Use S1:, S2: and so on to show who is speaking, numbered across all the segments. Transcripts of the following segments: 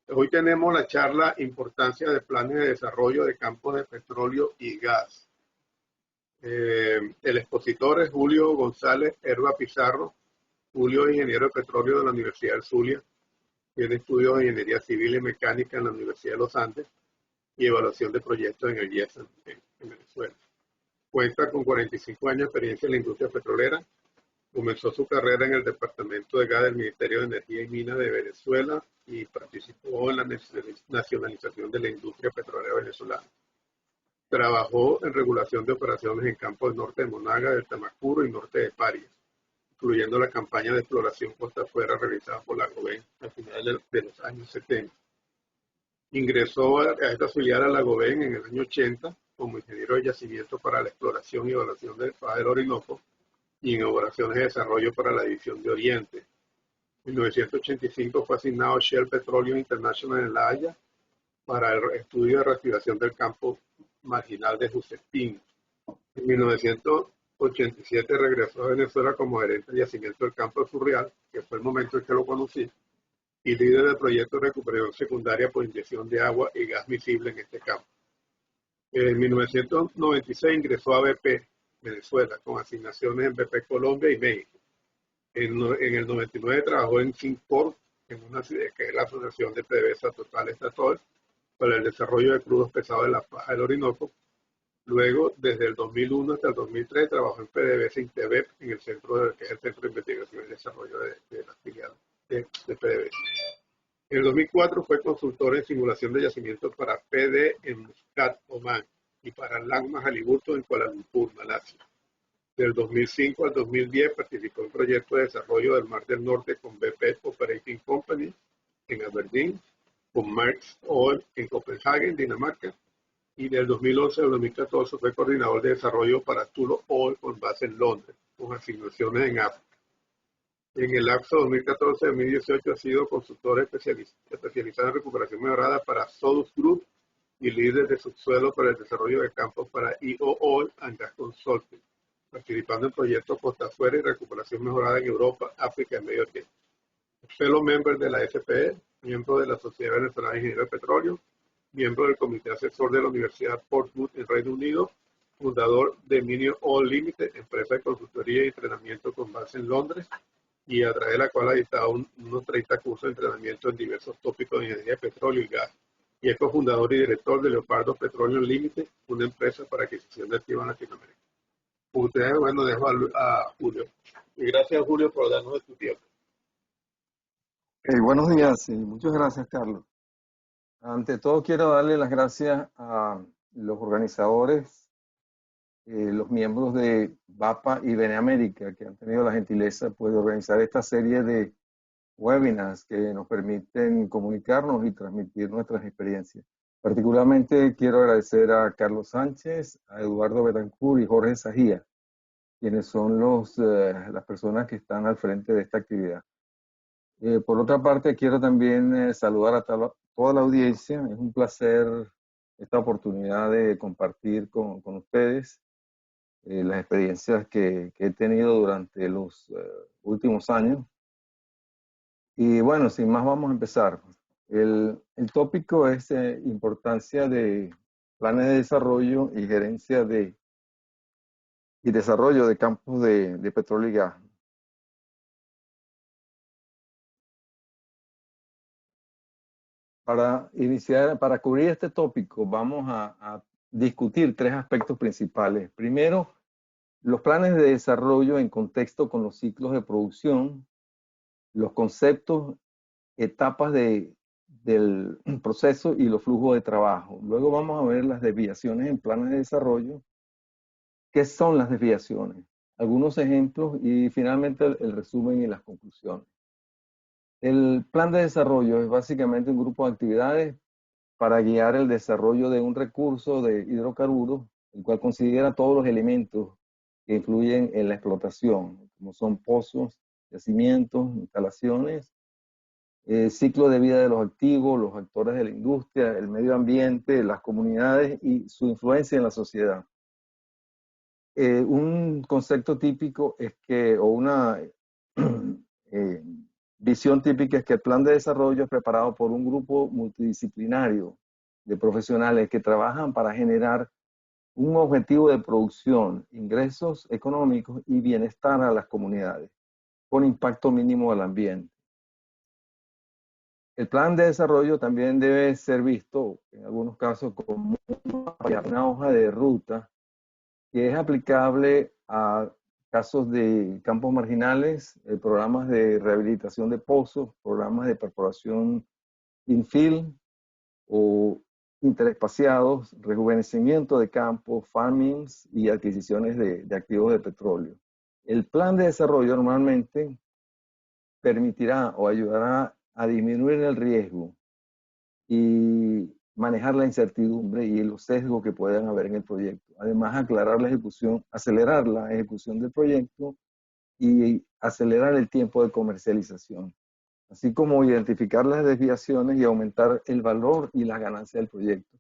S1: Hoy tenemos la charla Importancia de planes de desarrollo de campos de petróleo y gas. El expositor es Julio González Herba Pizarro. Julio es ingeniero de petróleo de la Universidad del Zulia. Tiene estudios de ingeniería civil y mecánica en la Universidad de los Andes y evaluación de proyectos en el IES en Venezuela. Cuenta con 45 años de experiencia en la industria petrolera. Comenzó su carrera en el Departamento de Gas del Ministerio de Energía y Minas de Venezuela y participó en la nacionalización de la industria petrolera venezolana. Trabajó en regulación de operaciones en campos del norte de Monaga, del Tamacuro y norte de Paria, incluyendo la campaña de exploración costa afuera realizada por la Goben a finales de los años 70. Ingresó a esta filial a la Goben en el año 80 como ingeniero de yacimiento para la exploración y evaluación del Baja del Orinoco y en operaciones de desarrollo para la División de Oriente. En 1985 fue asignado a Shell Petroleum International en La Haya para el estudio de reactivación del campo marginal de Josefín. En 1987 regresó a Venezuela como gerente de yacimiento del campo de Surreal, que fue el momento en que lo conocí, y líder del proyecto de recuperación secundaria por inyección de agua y gas miscible en este campo. En 1996 ingresó a BP Venezuela con asignaciones en BP Colombia y México. En el 99 trabajó en Fincorp, que es la asociación de PDVSA Total Estatoil, para el desarrollo de crudos pesados de la Baja del Orinoco. Luego, desde el 2001 hasta el 2003, trabajó en PDVSA Intevep, en el centro que es el Centro de Investigación y Desarrollo de la filial de PDVSA. En el 2004 fue consultor en simulación de yacimiento para PD en Muscat, Omán, y para Langma Halliburton en Kuala Lumpur, Malasia. Del 2005 al 2010 participó en proyectos de desarrollo del Mar del Norte con BP Operating Company en Aberdeen, con Maersk Oil en Copenhague, Dinamarca, y del 2011 al 2014 fue coordinador de desarrollo para Tullow Oil con base en Londres, con asignaciones en África. En el lapso 2014-2018 ha sido consultor especializado en recuperación mejorada para Sodus Group y líder de subsuelo para el desarrollo de campos para IO Oil and Gas Consulting, participando en proyectos costa afuera y recuperación mejorada en Europa, África y Medio Oriente. Fellow member de la SPE, miembro de la Sociedad Venezolana de Ingenieros de Petróleo, miembro del Comité Asesor de la Universidad Portsmouth en Reino Unido, fundador de Minion Oil Limited, empresa de consultoría y entrenamiento con base en Londres, y a través de la cual ha dictado unos 30 cursos de entrenamiento en diversos tópicos de ingeniería de petróleo y gas. Y es cofundador y director de Leopardo Petroleum Limited, una empresa para adquisición de activos en Latinoamérica. Ustedes, bueno, dejo a Julio. Y gracias, Julio, por darnos de tu tiempo.
S2: Buenos días y muchas gracias, Carlos. Ante todo, quiero darle las gracias a los organizadores, los miembros de VAPA y Beneamérica, que han tenido la gentileza pues, de organizar esta serie de webinars que nos permiten comunicarnos y transmitir nuestras experiencias. Particularmente quiero agradecer a Carlos Sánchez, a Eduardo Betancourt y Jorge Sajía, quienes son las personas que están al frente de esta actividad. Por otra parte, quiero también saludar a toda la audiencia. Es un placer esta oportunidad de compartir con ustedes las experiencias que he tenido durante los últimos años. Y bueno, sin más vamos a empezar. El tópico es importancia de planes de desarrollo y gerencia y desarrollo de campos de petróleo y gas. Para cubrir este tópico, vamos a discutir tres aspectos principales. Primero, los planes de desarrollo en contexto con los ciclos de producción, los conceptos, etapas del proceso y los flujos de trabajo. Luego vamos a ver las desviaciones en planes de desarrollo. ¿Qué son las desviaciones? Algunos ejemplos y finalmente el resumen y las conclusiones. El plan de desarrollo es básicamente un grupo de actividades para guiar el desarrollo de un recurso de hidrocarburos, el cual considera todos los elementos que influyen en la explotación, como son pozos, yacimientos, instalaciones, ciclo de vida de los activos, los actores de la industria, el medio ambiente, las comunidades y su influencia en la sociedad. Un concepto típico es que, o una visión típica es que el plan de desarrollo es preparado por un grupo multidisciplinario de profesionales que trabajan para generar un objetivo de producción, ingresos económicos y bienestar a las comunidades, con impacto mínimo al ambiente. El plan de desarrollo también debe ser visto, en algunos casos, como una hoja de ruta que es aplicable a casos de campos marginales, programas de rehabilitación de pozos, programas de perforación infill o interespaciados, rejuvenecimiento de campos, farmings y adquisiciones de activos de petróleo. El plan de desarrollo normalmente permitirá o ayudará a disminuir el riesgo y manejar la incertidumbre y los sesgos que puedan haber en el proyecto. Además, aclarar la ejecución, acelerar la ejecución del proyecto y acelerar el tiempo de comercialización, así como identificar las desviaciones y aumentar el valor y las ganancias del proyecto.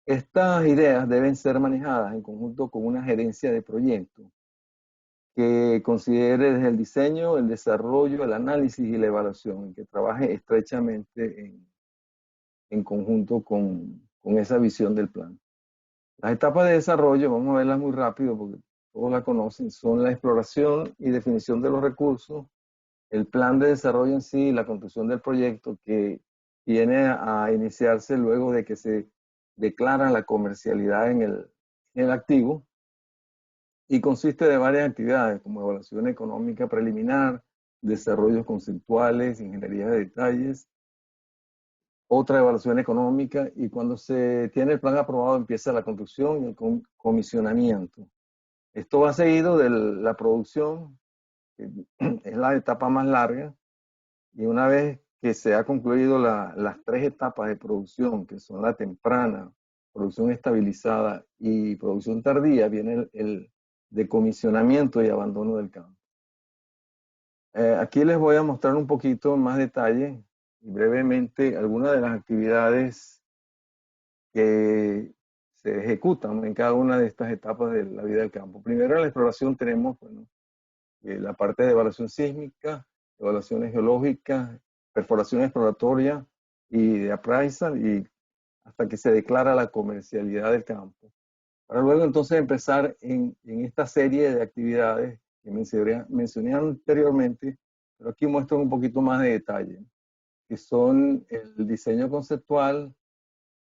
S2: Estas ideas deben ser manejadas en conjunto con una gerencia de proyecto que considere desde el diseño, el desarrollo, el análisis y la evaluación, que trabaje estrechamente en conjunto con esa visión del plan. Las etapas de desarrollo, vamos a verlas muy rápido porque todos la conocen, son la exploración y definición de los recursos, el plan de desarrollo en sí, la construcción del proyecto que viene a iniciarse luego de que se declara la comercialidad en el activo y consiste de varias actividades como evaluación económica preliminar, desarrollos conceptuales, ingeniería de detalles, otra evaluación económica y cuando se tiene el plan aprobado empieza la construcción y el comisionamiento. Esto va seguido de la producción, que es la etapa más larga, y una vez que se ha concluido las tres etapas de producción, que son la temprana, producción estabilizada y producción tardía, viene el decomisionamiento y abandono del campo. Aquí les voy a mostrar un poquito más detalle y brevemente algunas de las actividades que se ejecutan en cada una de estas etapas de la vida del campo. Primero, en la exploración tenemos la parte de evaluación sísmica, evaluaciones geológicas, perforación exploratoria y de appraisal, y hasta que se declara la comercialidad del campo. Para luego entonces empezar en esta serie de actividades que mencioné anteriormente, pero aquí muestro un poquito más de detalle, que son el diseño conceptual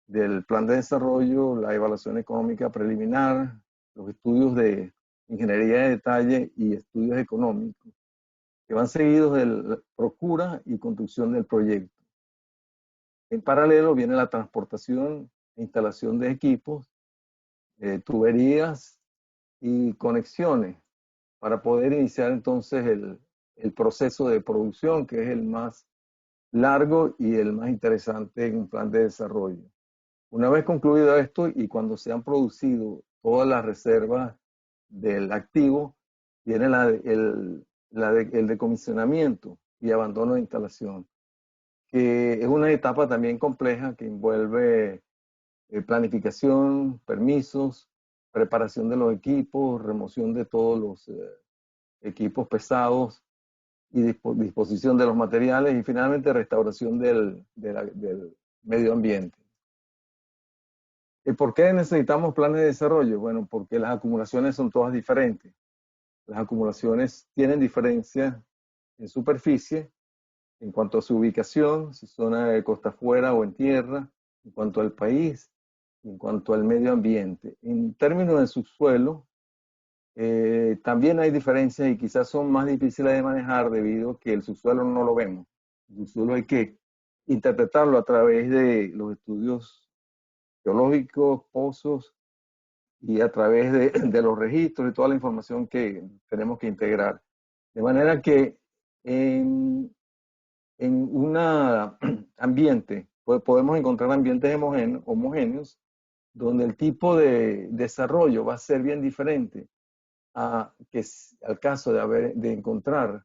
S2: del plan de desarrollo, la evaluación económica preliminar, los estudios de ingeniería de detalle y estudios económicos, que van seguidos de la procura y construcción del proyecto. En paralelo viene la transportación e instalación de equipos, tuberías y conexiones para poder iniciar entonces el proceso de producción, que es el más largo y el más interesante en un plan de desarrollo. Una vez concluido esto y cuando se han producido todas las reservas del activo, viene el decomisionamiento y abandono de instalación, que es una etapa también compleja que envuelve planificación, permisos, preparación de los equipos, remoción de todos los equipos pesados y disposición de los materiales y finalmente restauración del medio ambiente. ¿Y por qué necesitamos planes de desarrollo? Bueno, porque las acumulaciones son todas diferentes. Las acumulaciones tienen diferencias en superficie, en cuanto a su ubicación, si zona de costa afuera o en tierra, en cuanto al país, en cuanto al medio ambiente. En términos de subsuelo, también hay diferencias y quizás son más difíciles de manejar debido a que el subsuelo no lo vemos. El subsuelo hay que interpretarlo a través de los estudios geológicos, pozos, y a través de los registros y toda la información que tenemos que integrar. De manera que en un ambiente, podemos encontrar ambientes homogéneos donde el tipo de desarrollo va a ser bien diferente al caso de encontrar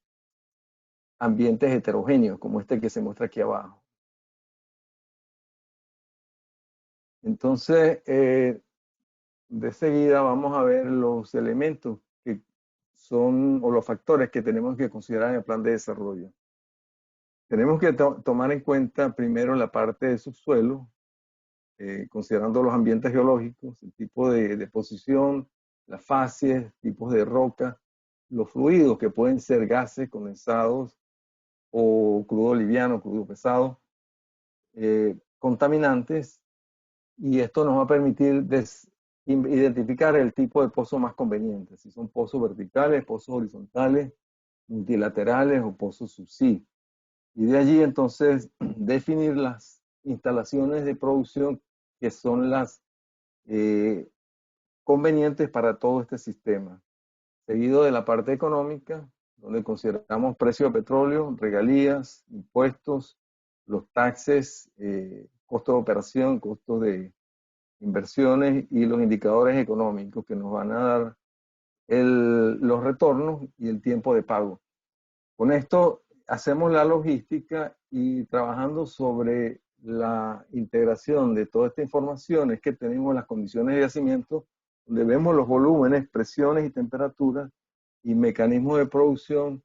S2: ambientes heterogéneos, como este que se muestra aquí abajo. Entonces, de seguida vamos a ver los elementos que son, o los factores que tenemos que considerar en el plan de desarrollo. Tenemos que tomar en cuenta primero la parte de subsuelo, considerando los ambientes geológicos, el tipo de deposición, las fases, tipos de roca, los fluidos que pueden ser gases condensados o crudo liviano, crudo pesado, contaminantes, y esto nos va a permitir identificar el tipo de pozo más conveniente, si son pozos verticales, pozos horizontales, multilaterales o pozos subsea. Y de allí entonces definir las instalaciones de producción que son las convenientes para todo este sistema. Seguido de la parte económica, donde consideramos precio de petróleo, regalías, impuestos, los taxes, costo de operación, costos de inversiones y los indicadores económicos que nos van a dar los retornos y el tiempo de pago. Con esto hacemos la logística y trabajando sobre la integración de toda esta información es que tenemos las condiciones de yacimiento, donde vemos los volúmenes, presiones y temperaturas y mecanismos de producción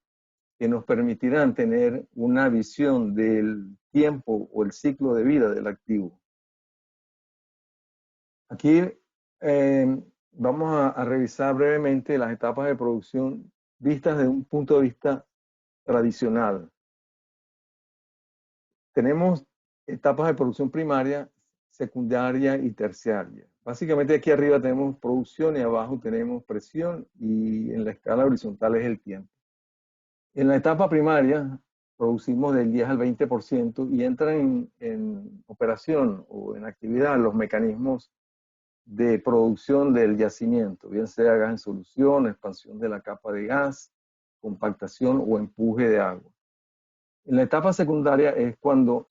S2: que nos permitirán tener una visión del tiempo o el ciclo de vida del activo. Aquí vamos a revisar brevemente las etapas de producción vistas desde un punto de vista tradicional. Tenemos etapas de producción primaria, secundaria y terciaria. Básicamente aquí arriba tenemos producción y abajo tenemos presión y en la escala horizontal es el tiempo. En la etapa primaria producimos del 10 al 20% y entran en operación o en actividad los mecanismos de producción del yacimiento, bien sea gas en solución, expansión de la capa de gas, compactación o empuje de agua. En la etapa secundaria es cuando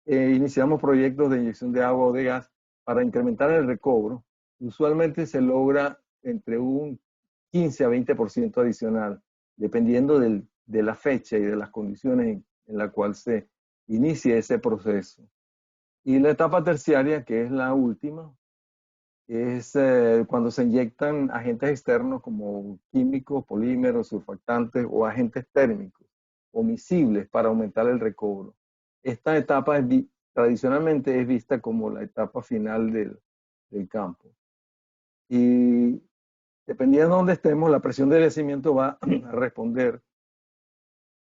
S2: iniciamos proyectos de inyección de agua o de gas para incrementar el recobro. Usualmente se logra entre un 15 a 20% adicional, dependiendo de la fecha y de las condiciones en la cual se inicie ese proceso. Y la etapa terciaria, que es la última, es cuando se inyectan agentes externos como químicos, polímeros, surfactantes o agentes térmicos o miscibles para aumentar el recobro. Esta etapa tradicionalmente es vista como la etapa final del campo. Y dependiendo de dónde estemos, la presión del yacimiento va a responder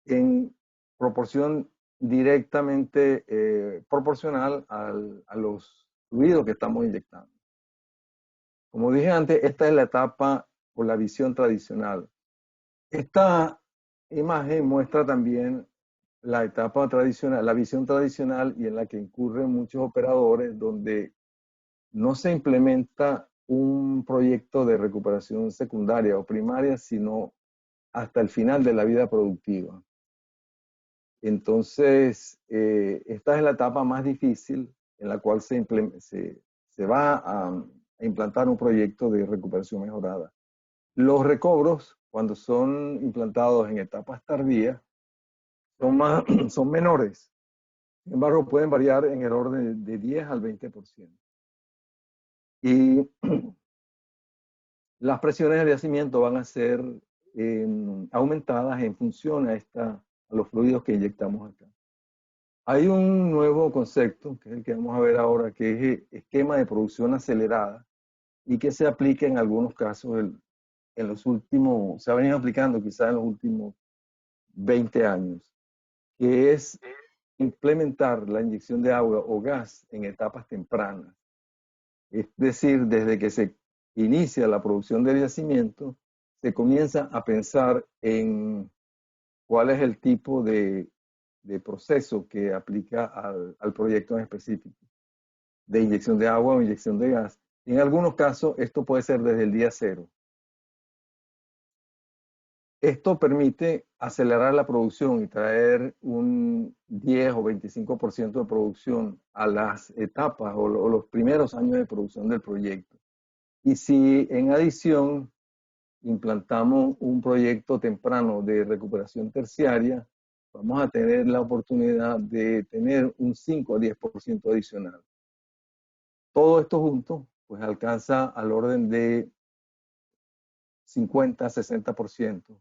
S2: en proporción directamente proporcional a los fluidos que estamos inyectando. Como dije antes, esta es la etapa o la visión tradicional. Esta imagen muestra también la etapa tradicional, la visión tradicional y en la que incurren muchos operadores donde no se implementa un proyecto de recuperación secundaria o primaria, sino hasta el final de la vida productiva. Entonces, esta es la etapa más difícil en la cual se va a implantar un proyecto de recuperación mejorada. Los recobros, cuando son implantados en etapas tardías, son menores. Sin embargo, pueden variar en el orden de 10 al 20%. Y las presiones del yacimiento van a ser aumentadas en función a los fluidos que inyectamos acá. Hay un nuevo concepto, que es el que vamos a ver ahora, que es esquema de producción acelerada y que se aplica en algunos casos en los últimos, se ha venido aplicando quizás en los últimos 20 años, que es implementar la inyección de agua o gas en etapas tempranas. Es decir, desde que se inicia la producción del yacimiento, se comienza a pensar en cuál es el tipo de proceso que aplica al proyecto en específico, de inyección de agua o inyección de gas. En algunos casos, esto puede ser desde el día cero. Esto permite acelerar la producción y traer un 10 o 25% de producción a las etapas o los primeros años de producción del proyecto. Y si en adición implantamos un proyecto temprano de recuperación terciaria, vamos a tener la oportunidad de tener un 5 a 10% adicional. Todo esto junto, pues alcanza al orden de 50 a 60%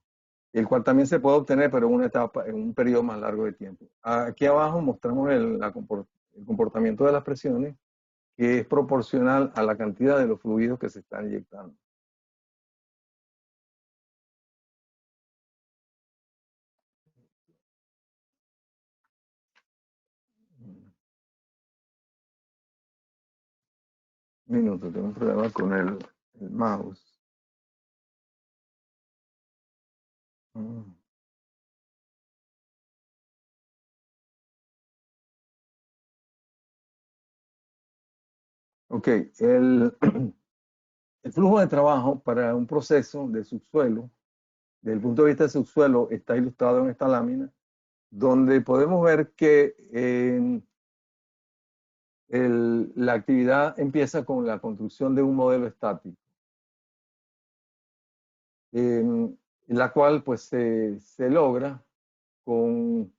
S2: el cual también se puede obtener, pero en una etapa, en un periodo más largo de tiempo. Aquí abajo mostramos el comportamiento de las presiones, que es proporcional a la cantidad de los fluidos que se están inyectando. Un minuto, tengo un problema con el mouse. Ok, el flujo de trabajo para un proceso de subsuelo, desde el punto de vista del subsuelo, está ilustrado en esta lámina, donde podemos ver que la actividad empieza con la construcción de un modelo estático, la cual pues se logra con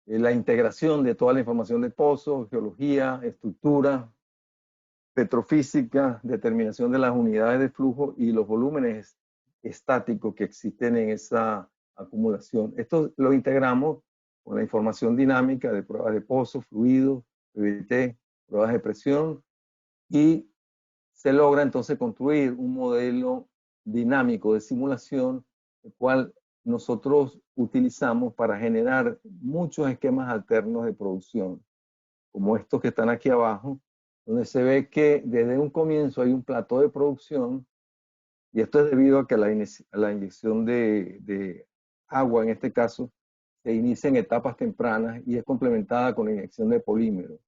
S2: la integración de toda la información de pozos, geología, estructura, petrofísica, determinación de las unidades de flujo y los volúmenes estáticos que existen en esa acumulación. Esto lo integramos con la información dinámica de pruebas de pozos, fluidos, PVT, pruebas de presión, y se logra entonces construir un modelo dinámico de simulación, el cual nosotros utilizamos para generar muchos esquemas alternos de producción, como estos que están aquí abajo, donde se ve que desde un comienzo hay un plató de producción, y esto es debido a que la inyección de agua, en este caso, se inicia en etapas tempranas y es complementada con la inyección de polímeros.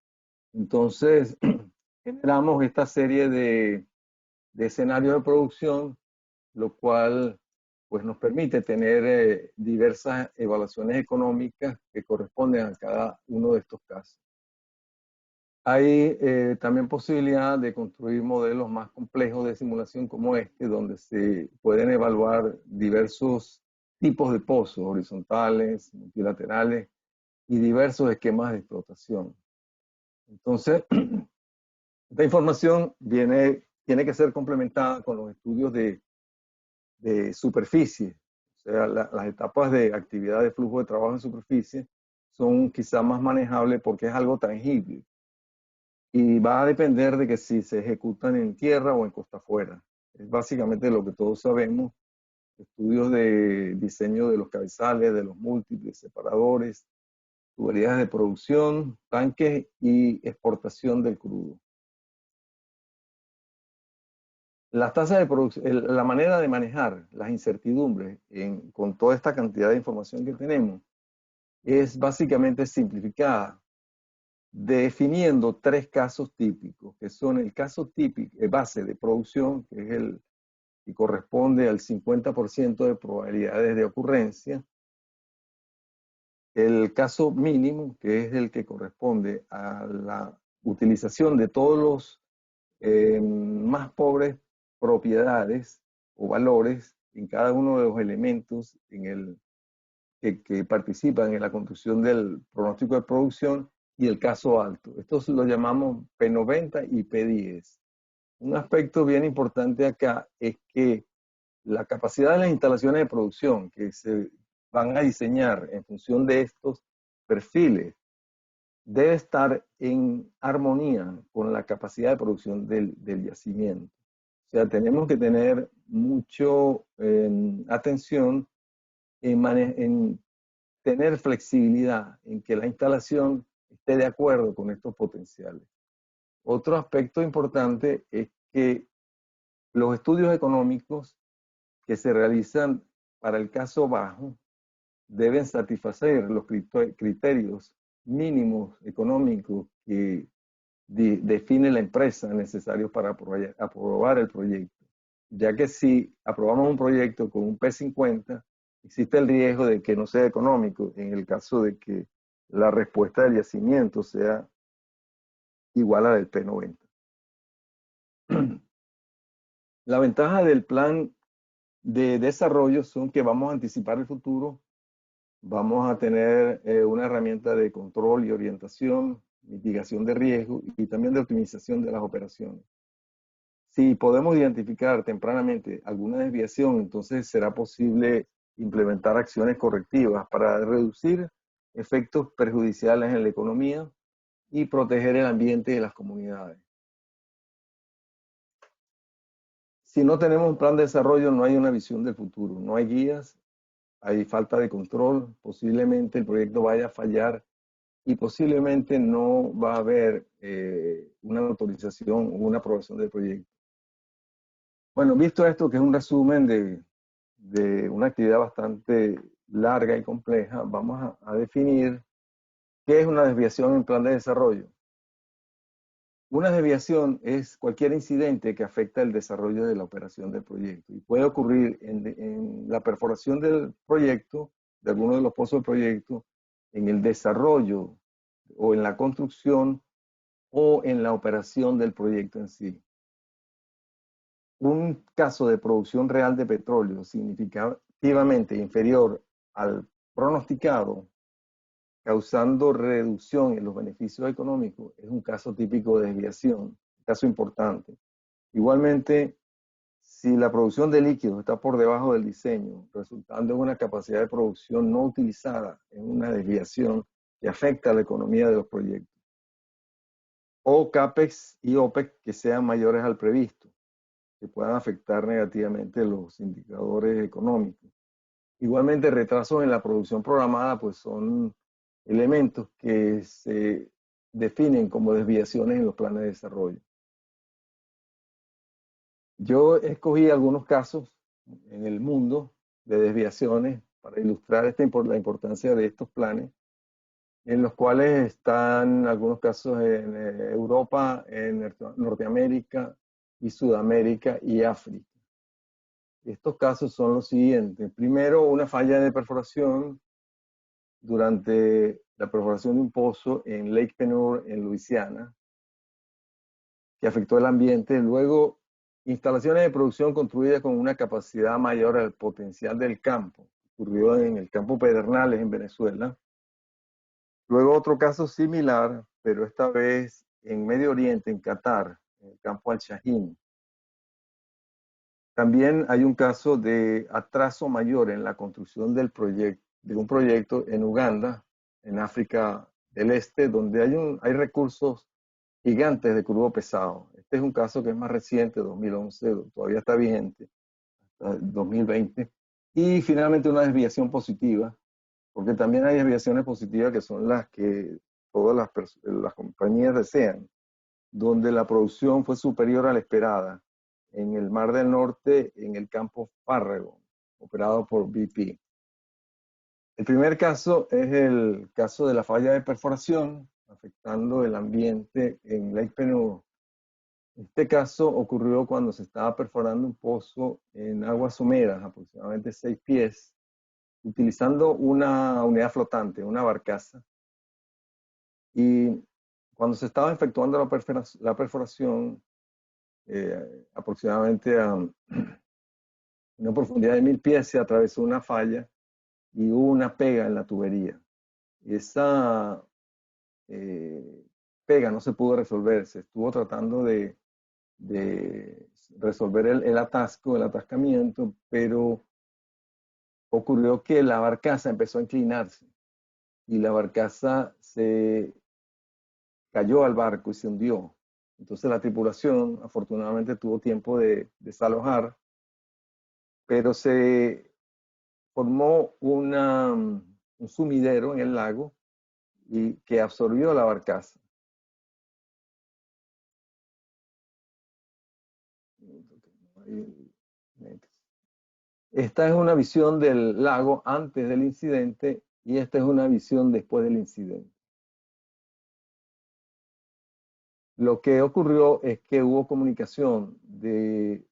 S2: Entonces, generamos esta serie de escenarios de producción, lo cual pues, nos permite tener diversas evaluaciones económicas que corresponden a cada uno de estos casos. Hay también posibilidad de construir modelos más complejos de simulación como este, donde se pueden evaluar diversos tipos de pozos, horizontales, multilaterales y diversos esquemas de explotación. Entonces, esta información tiene que ser complementada con los estudios de superficie. O sea, las etapas de actividad de flujo de trabajo en superficie son quizá más manejables porque es algo tangible. Y va a depender de que si se ejecutan en tierra o en costa afuera. Es básicamente lo que todos sabemos. Estudios de diseño de los cabezales, de los múltiples separadores, tuberías de producción, tanques y exportación del crudo. Las tasas de producción, la manera de manejar las incertidumbres con toda esta cantidad de información que tenemos es básicamente simplificada, definiendo tres casos típicos, que son el caso típico, base de producción, que es el que corresponde al 50% de probabilidades de ocurrencia, el caso mínimo, que es el que corresponde a la utilización de todos los más pobres propiedades o valores en cada uno de los elementos que participan en la construcción del pronóstico de producción, y el caso alto. Estos lo llamamos P90 y P10. Un aspecto bien importante acá es que la capacidad de las instalaciones de producción que se van a diseñar en función de estos perfiles debe estar en armonía con la capacidad de producción del yacimiento. O sea, tenemos que tener mucho atención en tener flexibilidad, en que la instalación esté de acuerdo con estos potenciales. Otro aspecto importante es que los estudios económicos que se realizan para el caso bajo deben satisfacer los criterios mínimos económicos que define la empresa necesarios para aprobar el proyecto, ya que si aprobamos un proyecto con un P50, existe el riesgo de que no sea económico en el caso de que la respuesta del yacimiento sea igual a la del P90. La ventaja del plan de desarrollo son que vamos a anticipar el futuro, vamos a tener una herramienta de control y orientación, mitigación de riesgo y también de optimización de las operaciones. Si podemos identificar tempranamente alguna desviación, entonces será posible implementar acciones correctivas para reducir efectos perjudiciales en la economía y proteger el ambiente y las comunidades. Si no tenemos un plan de desarrollo, no hay una visión del futuro, no hay guías, hay falta de control, posiblemente el proyecto vaya a fallar y posiblemente no va a haber una autorización o una aprobación del proyecto. Bueno, visto esto, que es un resumen de una actividad bastante larga y compleja, vamos a definir qué es una desviación en plan de desarrollo. Una desviación es cualquier incidente que afecta el desarrollo de la operación del proyecto y puede ocurrir en la perforación del proyecto, de alguno de los pozos del proyecto, en el desarrollo o en la construcción o en la operación del proyecto en sí. Un caso de producción real de petróleo significativamente inferior al pronosticado, causando reducción en los beneficios económicos, es un caso típico de desviación, un caso importante. Igualmente, si la producción de líquidos está por debajo del diseño, resultando en una capacidad de producción no utilizada, en una desviación que afecta a la economía de los proyectos. O CAPEX y OPEX que sean mayores al previsto, que puedan afectar negativamente los indicadores económicos. Igualmente, retrasos en la producción programada, pues son elementos que se definen como desviaciones en los planes de desarrollo. Yo escogí algunos casos en el mundo de desviaciones para ilustrar la importancia de estos planes, en los cuales están algunos casos en Europa, en Norteamérica y Sudamérica y África. Estos casos son los siguientes. Primero, una falla de perforación durante la perforación de un pozo en Lake Penour, en Luisiana, que afectó el ambiente. Luego, instalaciones de producción construidas con una capacidad mayor al potencial del campo. Ocurrió en el campo Pedernales, en Venezuela. Luego, otro caso similar, pero esta vez en Medio Oriente, en Qatar, en el campo Al-Shaheen. También hay un caso de atraso mayor en la construcción de un proyecto en Uganda, en África del Este, donde hay recursos gigantes de crudo pesado. Este es un caso que es más reciente, 2011, todavía está vigente, hasta 2020. Y finalmente una desviación positiva, porque también hay desviaciones positivas que son las que todas las compañías desean, donde la producción fue superior a la esperada en el Mar del Norte, en el campo Farrago, operado por BP. El primer caso es el caso de la falla de perforación, afectando el ambiente en Lake Penour. Este caso ocurrió cuando se estaba perforando un pozo en aguas someras, aproximadamente 6 pies, utilizando una unidad flotante, una barcaza. Y cuando se estaba efectuando la perforación, aproximadamente a una profundidad de 1000 pies, se atravesó una falla y hubo una pega en la tubería. Esa pega no se pudo resolver, se estuvo tratando de resolver el atasco, el atascamiento, pero ocurrió que la barcaza empezó a inclinarse y la barcaza se cayó al barco y se hundió. Entonces la tripulación afortunadamente tuvo tiempo de desalojar, pero se formó un sumidero en el lago y que absorbió la barcaza. Esta es una visión del lago antes del incidente y esta es una visión después del incidente. Lo que ocurrió es que hubo comunicación de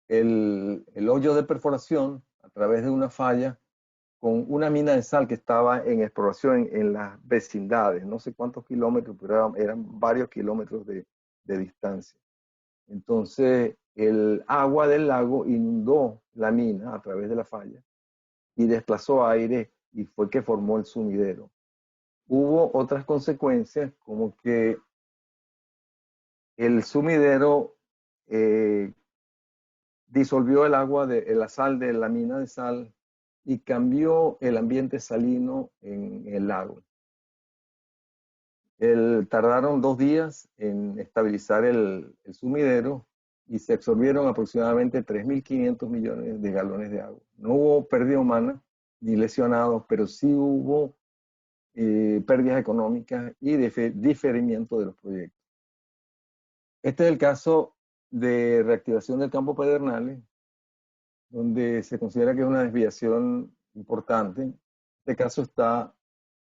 S2: el hoyo de perforación a través de una falla con una mina de sal que estaba en exploración en las vecindades, no sé cuántos kilómetros, pero eran varios kilómetros de distancia. Entonces, el agua del lago inundó la mina a través de la falla y desplazó aire y fue que formó el sumidero. Hubo otras consecuencias como que el sumidero disolvió el agua de la sal de la mina de sal y cambió el ambiente salino en el lago. Tardaron 2 días en estabilizar el sumidero y se absorbieron aproximadamente 3.500 millones de galones de agua. No hubo pérdida humana ni lesionados, pero sí hubo pérdidas económicas y diferimiento de los proyectos. Este es el caso de reactivación del campo Pedernales, donde se considera que es una desviación importante. Este caso está,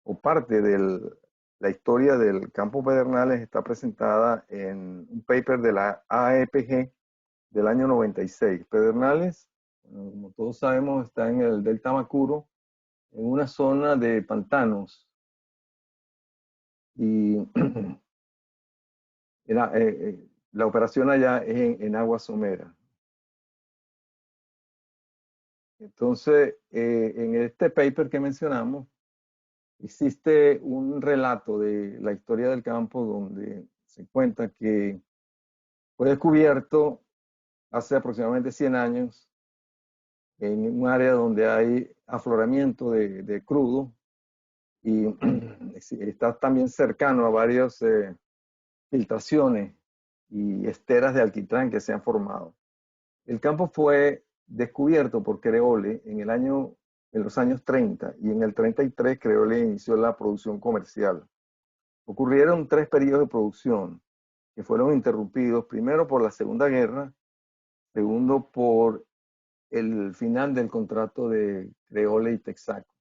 S2: o parte de la historia del campo Pedernales está presentada en un paper de la AEPG del año 96. Pedernales, como todos sabemos, está en el Delta Macuro, en una zona de pantanos. Y la operación allá es en agua somera. Entonces, en este paper que mencionamos, existe un relato de la historia del campo donde se cuenta que fue descubierto hace aproximadamente 100 años en un área donde hay afloramiento de crudo y está también cercano a varias filtraciones y esteras de alquitrán que se han formado. El campo fue descubierto por Creole en los años 30 y en el 33 Creole inició la producción comercial. Ocurrieron 3 periodos de producción que fueron interrumpidos, primero por la Segunda Guerra, segundo por el final del contrato de Creole y Texaco.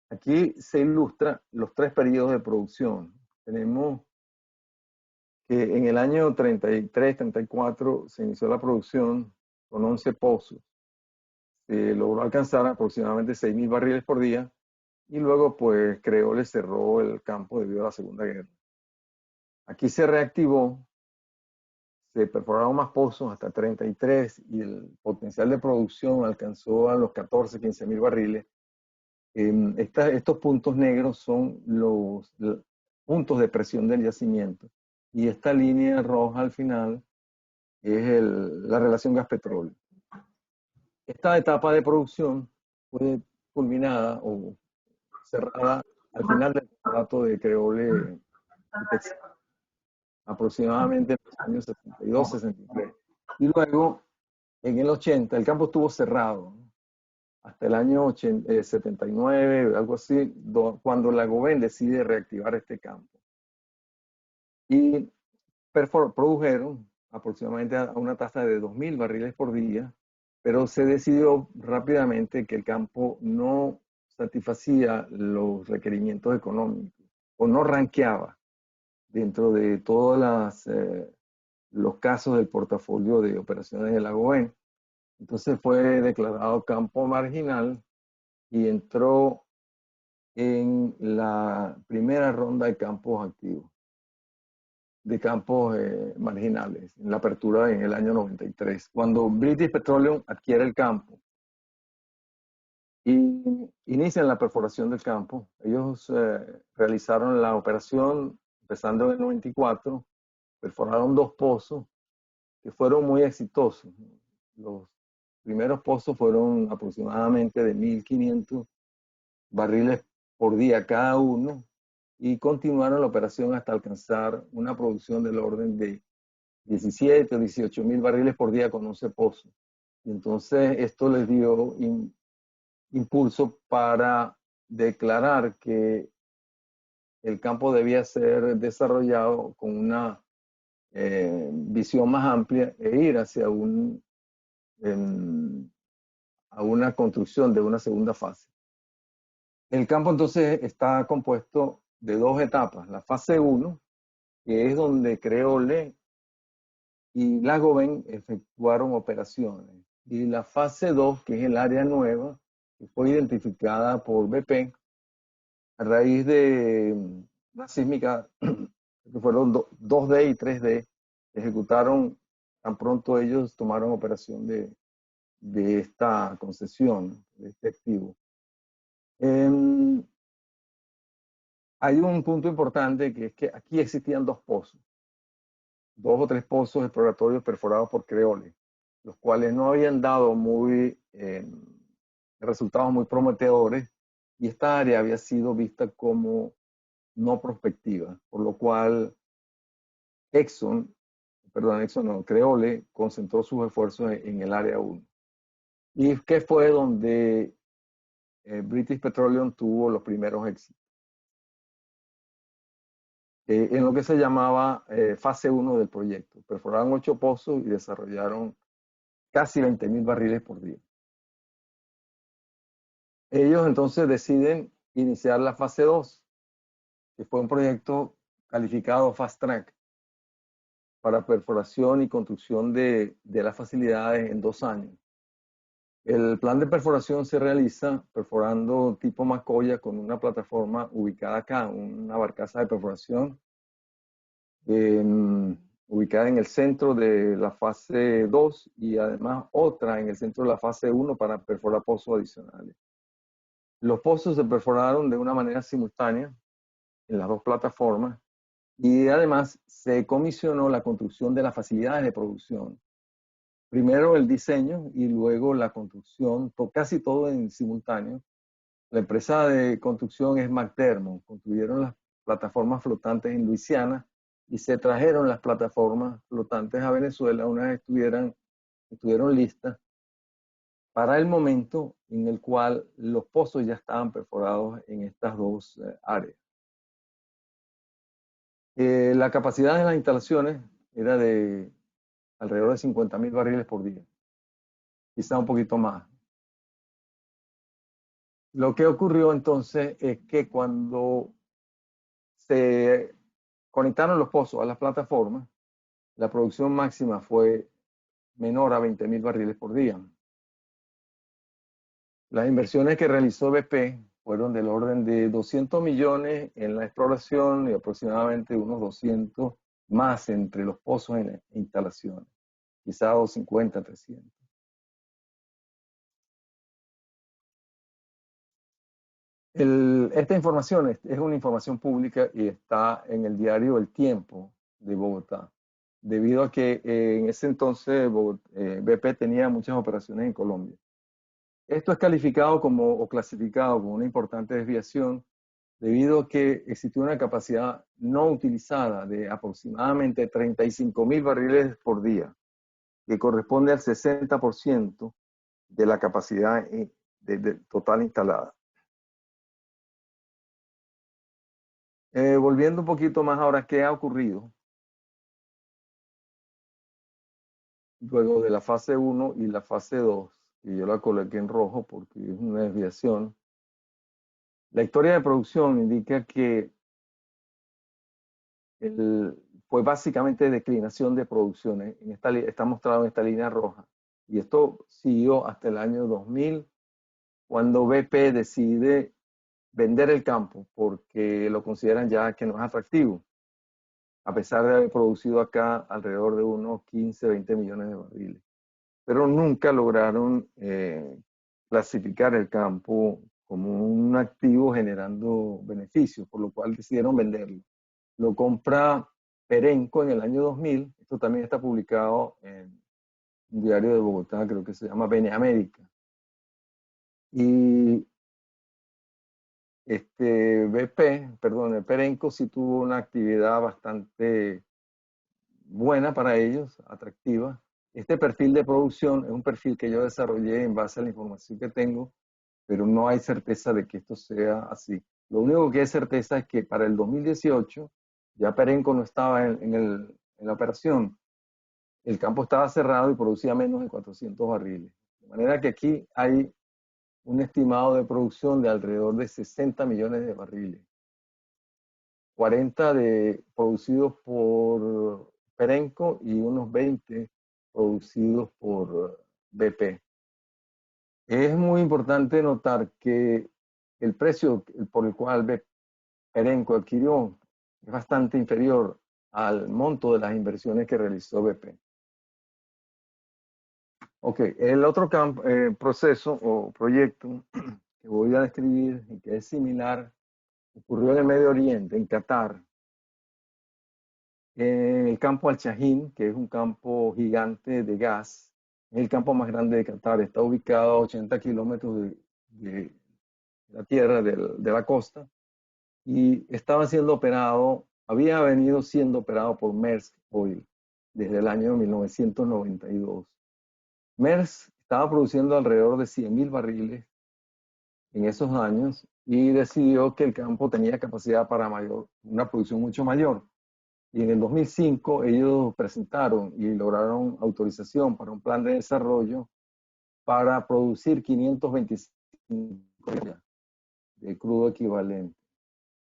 S2: Aquí se ilustran los 3 periodos de producción. Tenemos que en el año 33-34 se inició la producción con 11 pozos. Se logró alcanzar aproximadamente 6.000 barriles por día y luego pues Creole cerró el campo debido a la Segunda Guerra. Aquí se reactivó, se perforaron más pozos hasta 33 y el potencial de producción alcanzó a los 14-15.000 barriles. Estos puntos negros son los puntos de presión del yacimiento y esta línea roja al final es la relación gas-petróleo. Esta etapa de producción fue culminada o cerrada al final del contrato de Creole y Texaco, aproximadamente en los años 62, 63. Y luego, en el 80, el campo estuvo cerrado, ¿no? Hasta el año 79, algo así, cuando la Goben decide reactivar este campo. Y produjeron aproximadamente a una tasa de 2.000 barriles por día, pero se decidió rápidamente que el campo no satisfacía los requerimientos económicos o no ranqueaba dentro de todos los casos del portafolio de operaciones de la Goben. Entonces fue declarado campo marginal y entró en la primera ronda de campos activos, de campos marginales, en la apertura en el año 93, cuando British Petroleum adquiere el campo y inician la perforación del campo. Ellos realizaron la operación empezando en el 94, perforaron 2 pozos que fueron muy exitosos. Los primeros pozos fueron aproximadamente de 1.500 barriles por día cada uno y continuaron la operación hasta alcanzar una producción del orden de 17 o 18.000 barriles por día con 11 pozos. Y entonces esto les dio impulso para declarar que el campo debía ser desarrollado con una visión más amplia e ir hacia a una construcción de una segunda fase. El campo entonces está compuesto de 2 etapas. La fase 1, que es donde Creole y la Goben efectuaron operaciones. Y la fase 2, que es el área nueva, que fue identificada por BP a raíz de la sísmica, que fueron 2D y 3D, ejecutaron tan pronto ellos tomaron operación de esta concesión, de este activo. Hay un punto importante que es que aquí existían 2 pozos, 2 o 3 pozos exploratorios perforados por Creole. los cuales no habían dado resultados muy prometedores, y esta área había sido vista como no prospectiva, por lo cual Creole concentró sus esfuerzos en el área 1. Y que fue donde British Petroleum tuvo los primeros éxitos. En lo que se llamaba fase 1 del proyecto. Perforaron 8 pozos y desarrollaron casi 20.000 barriles por día. Ellos entonces deciden iniciar la fase 2, que fue un proyecto calificado Fast Track para perforación y construcción de las facilidades en 2 años. El plan de perforación se realiza perforando tipo Macoya con una plataforma ubicada acá, una barcaza de perforación ubicada en el centro de la fase 2 y además otra en el centro de la fase 1 para perforar pozos adicionales. Los pozos se perforaron de una manera simultánea en las 2 plataformas y además se comisionó la construcción de las facilidades de producción. Primero el diseño y luego la construcción, casi todo en simultáneo. La empresa de construcción es McDermott. Construyeron las plataformas flotantes en Luisiana y se trajeron las plataformas flotantes a Venezuela una vez estuvieron listas para el momento en el cual los pozos ya estaban perforados en estas 2 áreas. La capacidad de las instalaciones era de alrededor de 50.000 barriles por día, quizá un poquito más. Lo que ocurrió entonces es que cuando se conectaron los pozos a las plataformas, la producción máxima fue menor a 20.000 barriles por día. Las inversiones que realizó BP fueron del orden de 200 millones en la exploración y aproximadamente unos 200 más entre los pozos en instalaciones, quizá 250, 300. Esta información es una información pública y está en el diario El Tiempo de Bogotá, debido a que en ese entonces BP tenía muchas operaciones en Colombia. Esto es calificado o clasificado como una importante desviación debido a que existió una capacidad no utilizada de aproximadamente 35.000 barriles por día, que corresponde al 60% de la capacidad total instalada. Volviendo un poquito más ahora, ¿qué ha ocurrido luego de la fase 1 y la fase 2? Y yo la coloqué en rojo porque es una desviación. La historia de producción indica que fue básicamente declinación de producciones. Está mostrado en esta línea roja. Y esto siguió hasta el año 2000, cuando BP decide vender el campo porque lo consideran ya que no es atractivo, a pesar de haber producido acá alrededor de unos 15, 20 millones de barriles. Pero nunca lograron clasificar el campo como un activo generando beneficios, por lo cual decidieron venderlo. Lo compra Perenco en el año 2000. Esto también está publicado en un diario de Bogotá, creo que se llama Beneamérica. Y el Perenco sí tuvo una actividad bastante buena para ellos, atractiva. Este perfil de producción es un perfil que yo desarrollé en base a la información que tengo, pero no hay certeza de que esto sea así. Lo único que hay certeza es que para el 2018 ya Perenco no estaba en la operación. El campo estaba cerrado y producía menos de 400 barriles. De manera que aquí hay un estimado de producción de alrededor de 60 millones de barriles. 40 producidos por Perenco y unos 20 producidos por BP. Es muy importante notar que el precio por el cual Perenco adquirió es bastante inferior al monto de las inversiones que realizó BP. Ok, el otro proceso o proyecto que voy a describir y que es similar ocurrió en el Medio Oriente, en Qatar, en el campo Al Shaheen, que es un campo gigante de gas Es el campo más grande de Qatar. Está ubicado a 80 kilómetros de la tierra, de la costa, y estaba siendo operado, había venido siendo operado por Maersk Oil desde el año 1992. Maersk estaba produciendo alrededor de 100.000 barriles en esos años y decidió que el campo tenía capacidad para una producción mucho mayor. Y en el 2005 ellos presentaron y lograron autorización para un plan de desarrollo para producir 525 de crudo equivalente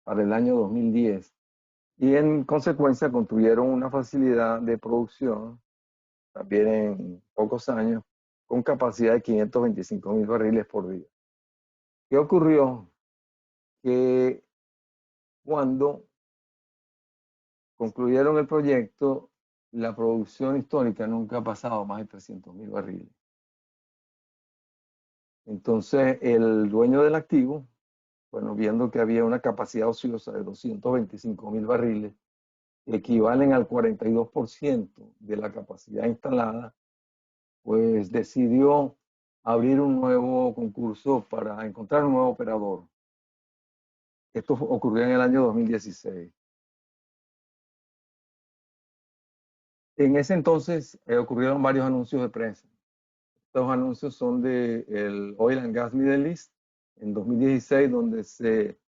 S2: para el año 2010. Y en consecuencia construyeron una facilidad de producción también en pocos años con capacidad de 525.000 barriles por día. ¿Qué ocurrió? Que cuando concluyeron el proyecto, la producción histórica nunca ha pasado más de 300.000 barriles. Entonces, el dueño del activo, bueno, viendo que había una capacidad ociosa de 225.000 barriles, que equivalen al 42% de la capacidad instalada, pues decidió abrir un nuevo concurso para encontrar un nuevo operador. Esto ocurrió en el año 2016. En ese entonces ocurrieron varios anuncios de prensa. Estos anuncios son del Oil and Gas Middle East en 2016, donde se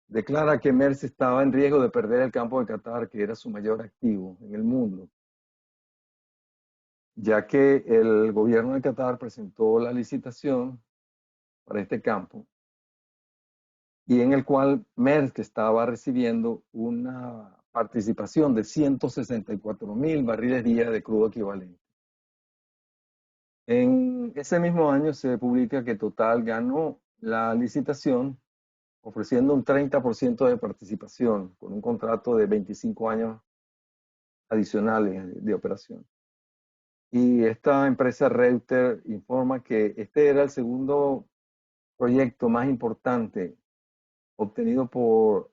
S2: declara que Maersk estaba en riesgo de perder el campo de Qatar, que era su mayor activo en el mundo, ya que el gobierno de Qatar presentó la licitación para este campo y en el cual Maersk estaba recibiendo una participación de 164.000 barriles día de crudo equivalente. En ese mismo año se publica que Total ganó la licitación ofreciendo un 30% de participación con un contrato de 25 años adicionales de operación. Y esta empresa Reuter informa que este era el segundo proyecto más importante obtenido por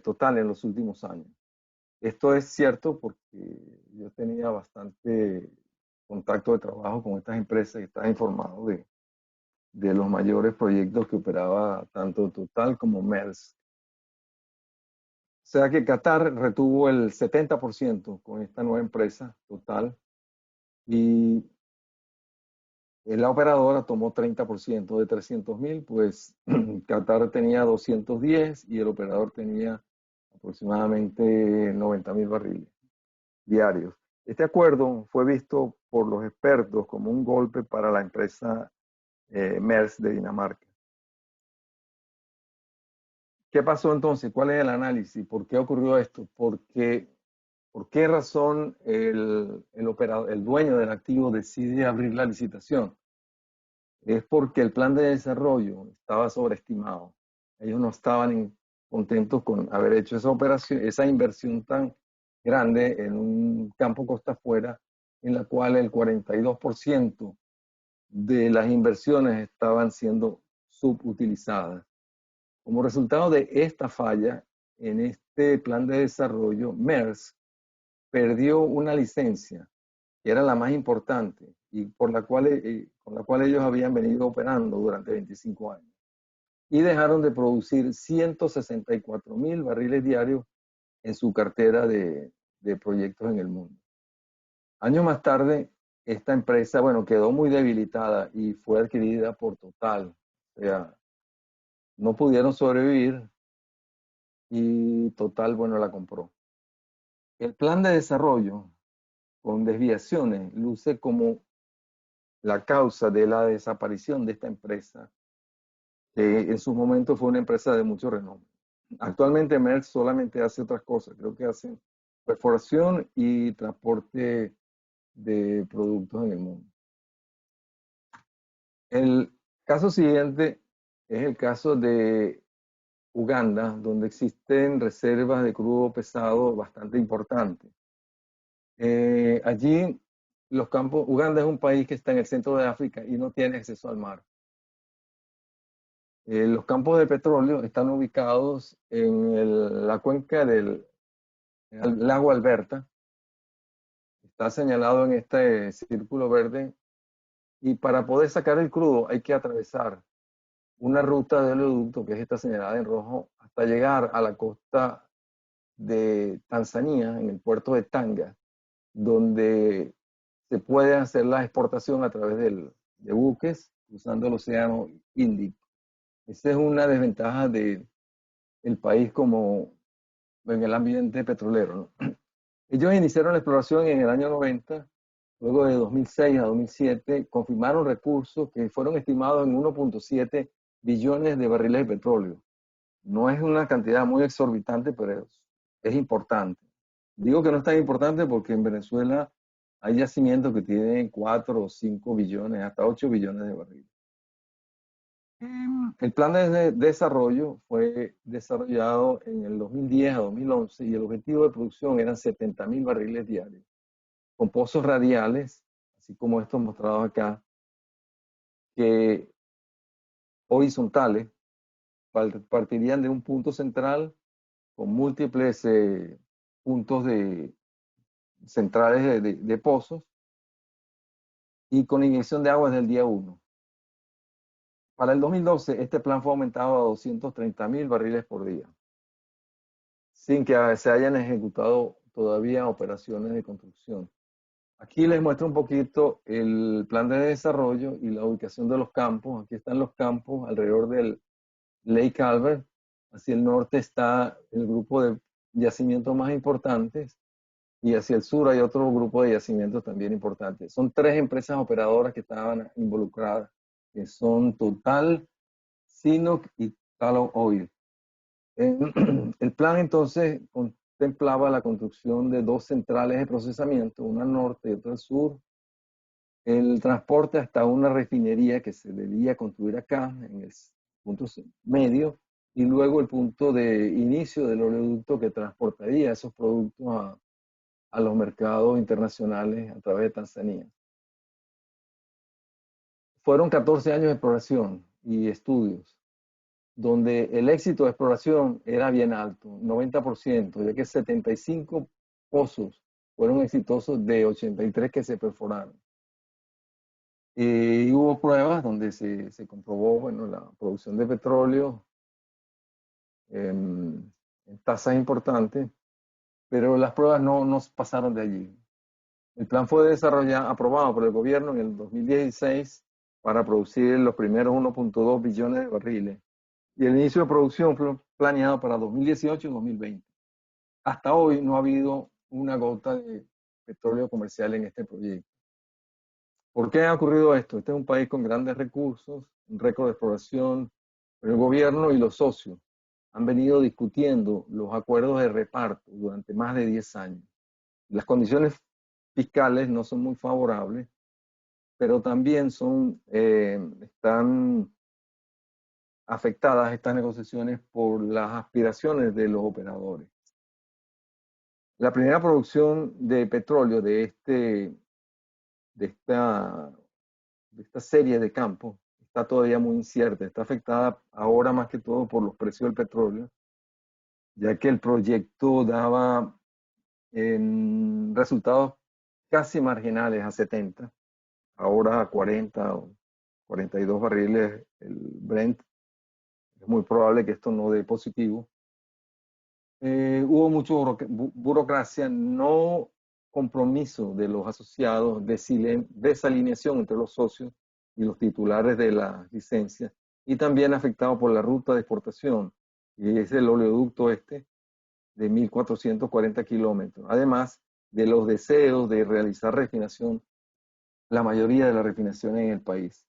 S2: Total en los últimos años. Esto es cierto porque yo tenía bastante contacto de trabajo con estas empresas y estaba informado de los mayores proyectos que operaba tanto Total como Maersk. O sea que Qatar retuvo el 70% con esta nueva empresa, Total, y la operadora tomó 30% de 300.000, pues Qatar tenía 210 y el operador tenía aproximadamente 90.000 barriles diarios. Este acuerdo fue visto por los expertos como un golpe para la empresa Maersk de Dinamarca. ¿Qué pasó entonces? ¿Cuál es el análisis? ¿Por qué ocurrió esto? ¿Por qué razón el dueño del activo decide abrir la licitación? Es porque el plan de desarrollo estaba sobreestimado. Ellos no estaban contentos con haber hecho esa operación, esa inversión tan grande en un campo costa afuera, en la cual el 42% de las inversiones estaban siendo subutilizadas. Como resultado de esta falla, en este plan de desarrollo, Maersk perdió una licencia, que era la más importante y con la cual ellos habían venido operando durante 25 años. Y dejaron de producir 164.000 barriles diarios en su cartera de proyectos en el mundo. Años más tarde, esta empresa, bueno, quedó muy debilitada y fue adquirida por Total. O sea, no pudieron sobrevivir y Total, bueno, la compró. El plan de desarrollo con desviaciones luce como la causa de la desaparición de esta empresa, que en su momento fue una empresa de mucho renombre. Actualmente Maersk solamente hace otras cosas, creo que hacen perforación y transporte de productos en el mundo. El caso siguiente es el caso de Uganda, donde existen reservas de crudo pesado bastante importantes. Allí los campos, Uganda es un país que está en el centro de África y no tiene acceso al mar. Los campos de petróleo están ubicados en la cuenca del lago Alberta. Está señalado en este círculo verde Y para poder sacar el crudo hay que atravesar una ruta de oleoducto, que es esta señalada en rojo, hasta llegar a la costa de Tanzania, en el puerto de Tanga, donde se puede hacer la exportación a través de buques cruzando el océano Índico. Esa es una desventaja del país como en el ambiente petrolero, ¿no? Ellos iniciaron la exploración en el año 90, luego de 2006 a 2007 confirmaron recursos que fueron estimados en 1.7 billones de barriles de petróleo. No es una cantidad muy exorbitante, pero es importante. Digo que no es tan importante porque en Venezuela hay yacimientos que tienen 4 o 5 billones, hasta 8 billones de barriles. El plan de desarrollo fue desarrollado en el 2010 a 2011 y el objetivo de producción eran 70.000 barriles diarios, con pozos radiales, así como estos mostrados acá, que horizontales partirían de un punto central con múltiples puntos centrales de pozos y con inyección de agua desde el día 1. Para el 2012, este plan fue aumentado a 230.000 barriles por día, sin que se hayan ejecutado todavía operaciones de construcción. Aquí les muestro un poquito el plan de desarrollo y la ubicación de los campos. Aquí están los campos alrededor del Lake Albert. Hacia el norte está el grupo de yacimientos más importantes y hacia el sur hay otro grupo de yacimientos también importantes. Son 3 empresas operadoras que estaban involucradas, que son Total, CNOOC y Tullow Oil. El plan entonces contemplaba la construcción de 2 centrales de procesamiento, una al norte y otra al sur, el transporte hasta una refinería que se debía construir acá, en el punto medio, y luego el punto de inicio del oleoducto que transportaría esos productos a los mercados internacionales a través de Tanzania. Fueron 14 años de exploración y estudios, donde el éxito de exploración era bien alto, 90%, ya que 75 pozos fueron exitosos de 83 que se perforaron. Y hubo pruebas donde se comprobó, bueno, la producción de petróleo en tasas importantes, pero las pruebas no pasaron de allí. El plan fue desarrollado, aprobado por el gobierno en el 2016 para producir los primeros 1.2 billones de barriles. Y el inicio de producción fue planeado para 2018 y 2020. Hasta hoy no ha habido una gota de petróleo comercial en este proyecto. ¿Por qué ha ocurrido esto? Este es un país con grandes recursos, un récord de exploración, pero el gobierno y los socios han venido discutiendo los acuerdos de reparto durante más de 10 años. Las condiciones fiscales no son muy favorables, pero también están afectadas estas negociaciones por las aspiraciones de los operadores. La primera producción de petróleo de esta serie de campos está todavía muy incierta, está afectada ahora más que todo por los precios del petróleo, ya que el proyecto daba resultados casi marginales a 70, ahora a 40 o 42 barriles el Brent. Es muy probable que esto no dé positivo. Hubo mucha burocracia, no compromiso de los asociados, desalineación entre los socios y los titulares de la licencia, y también afectado por la ruta de exportación, y es el oleoducto de 1.440 kilómetros, además de los deseos de realizar refinación, la mayoría de la refinación en el país.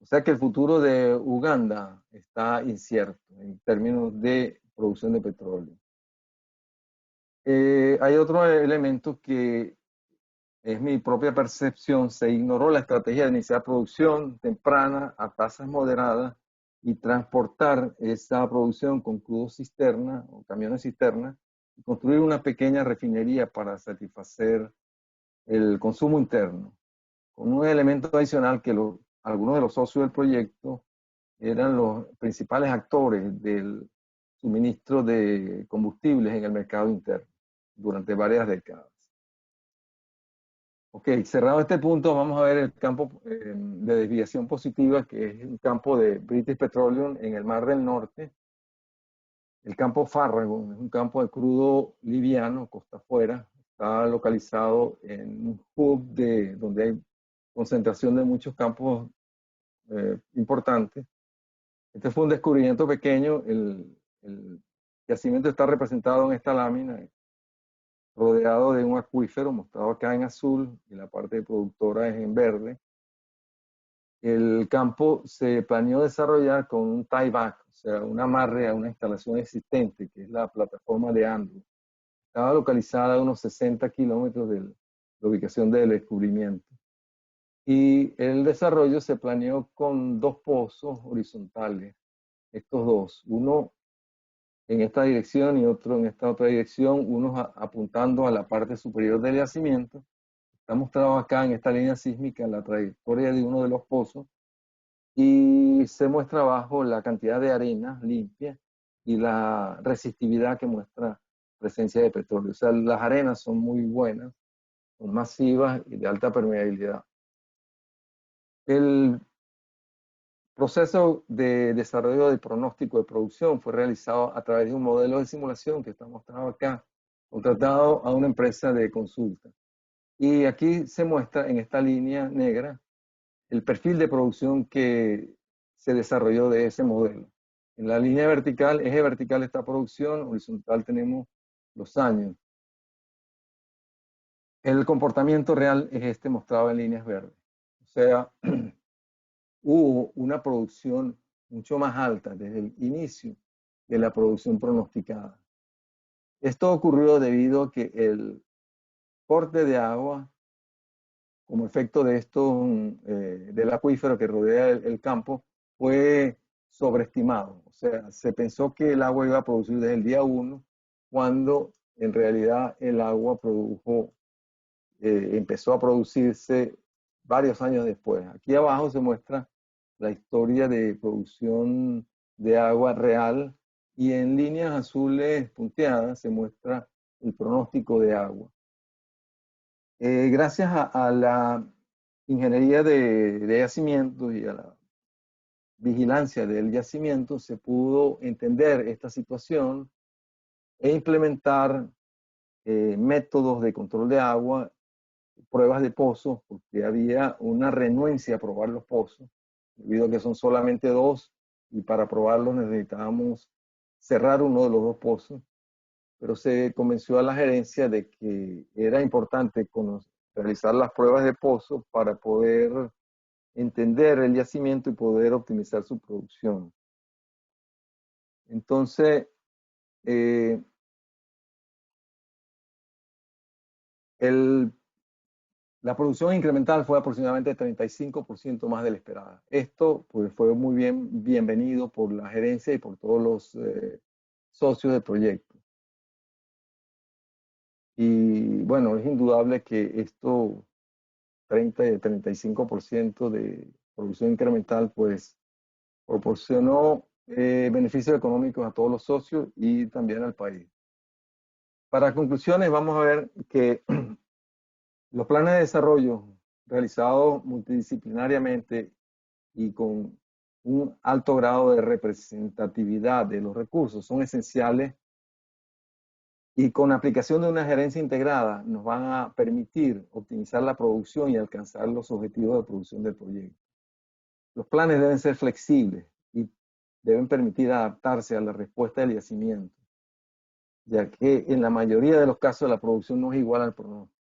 S2: O sea que el futuro de Uganda está incierto en términos de producción de petróleo. Hay otro elemento que es mi propia percepción. Se ignoró la estrategia de iniciar producción temprana a tasas moderadas y transportar esa producción con crudo cisterna o camiones cisterna y construir una pequeña refinería para satisfacer el consumo interno. Con un elemento adicional que algunos de los socios del proyecto eran los principales actores del suministro de combustibles en el mercado interno durante varias décadas. Ok, cerrado este punto, vamos a ver el campo de desviación positiva, que es un campo de British Petroleum en el Mar del Norte. El campo Farragut es un campo de crudo liviano, costa afuera. Está localizado en un hub donde hay concentración de muchos campos importantes. Este fue un descubrimiento pequeño. El yacimiento está representado en esta lámina, rodeado de un acuífero mostrado acá en azul y la parte productora es en verde. El campo se planeó desarrollar con un tieback, o sea, un amarre a una instalación existente, que es la plataforma de Andrew. Estaba localizada a unos 60 kilómetros de la ubicación del descubrimiento. Y el desarrollo se planeó con dos pozos horizontales, estos dos, uno en esta dirección y otro en esta otra dirección, unos apuntando a la parte superior del yacimiento. Está mostrado acá en esta línea sísmica la trayectoria de uno de los pozos y se muestra abajo la cantidad de arena limpia y la resistividad que muestra presencia de petróleo. O sea, las arenas son muy buenas, son masivas y de alta permeabilidad. El proceso de desarrollo de pronóstico de producción fue realizado a través de un modelo de simulación que está mostrado acá, contratado a una empresa de consulta. Y aquí se muestra en esta línea negra el perfil de producción que se desarrolló de ese modelo. En la línea vertical, eje vertical está producción, horizontal tenemos los años. El comportamiento real es este mostrado en líneas verdes. O sea, hubo una producción mucho más alta desde el inicio de la producción pronosticada. Esto ocurrió debido a que el corte de agua, como efecto de esto, del acuífero que rodea el campo, fue sobreestimado. O sea, se pensó que el agua iba a producir desde el día 1, cuando en realidad el agua empezó a producirse varios años después. Aquí abajo se muestra la historia de producción de agua real y en líneas azules punteadas se muestra el pronóstico de agua. Gracias a la ingeniería de yacimientos y a la vigilancia del yacimiento se pudo entender esta situación e implementar métodos de control de agua, pruebas de pozos, porque había una renuencia a probar los pozos, debido a que son solamente dos y para probarlos necesitábamos cerrar uno de los dos pozos, pero se convenció a la gerencia de que era importante realizar las pruebas de pozos para poder entender el yacimiento y poder optimizar su producción. Entonces, la producción incremental fue aproximadamente 35% más de la esperada. Esto pues, fue muy bienvenido por la gerencia y por todos los socios del proyecto. Y bueno, es indudable que esto, 30 y 35% de producción incremental, pues proporcionó beneficios económicos a todos los socios y también al país. Para conclusiones, vamos a ver que los planes de desarrollo realizados multidisciplinariamente y con un alto grado de representatividad de los recursos son esenciales y con aplicación de una gerencia integrada nos van a permitir optimizar la producción y alcanzar los objetivos de producción del proyecto. Los planes deben ser flexibles y deben permitir adaptarse a la respuesta del yacimiento, ya que en la mayoría de los casos la producción no es igual al pronóstico.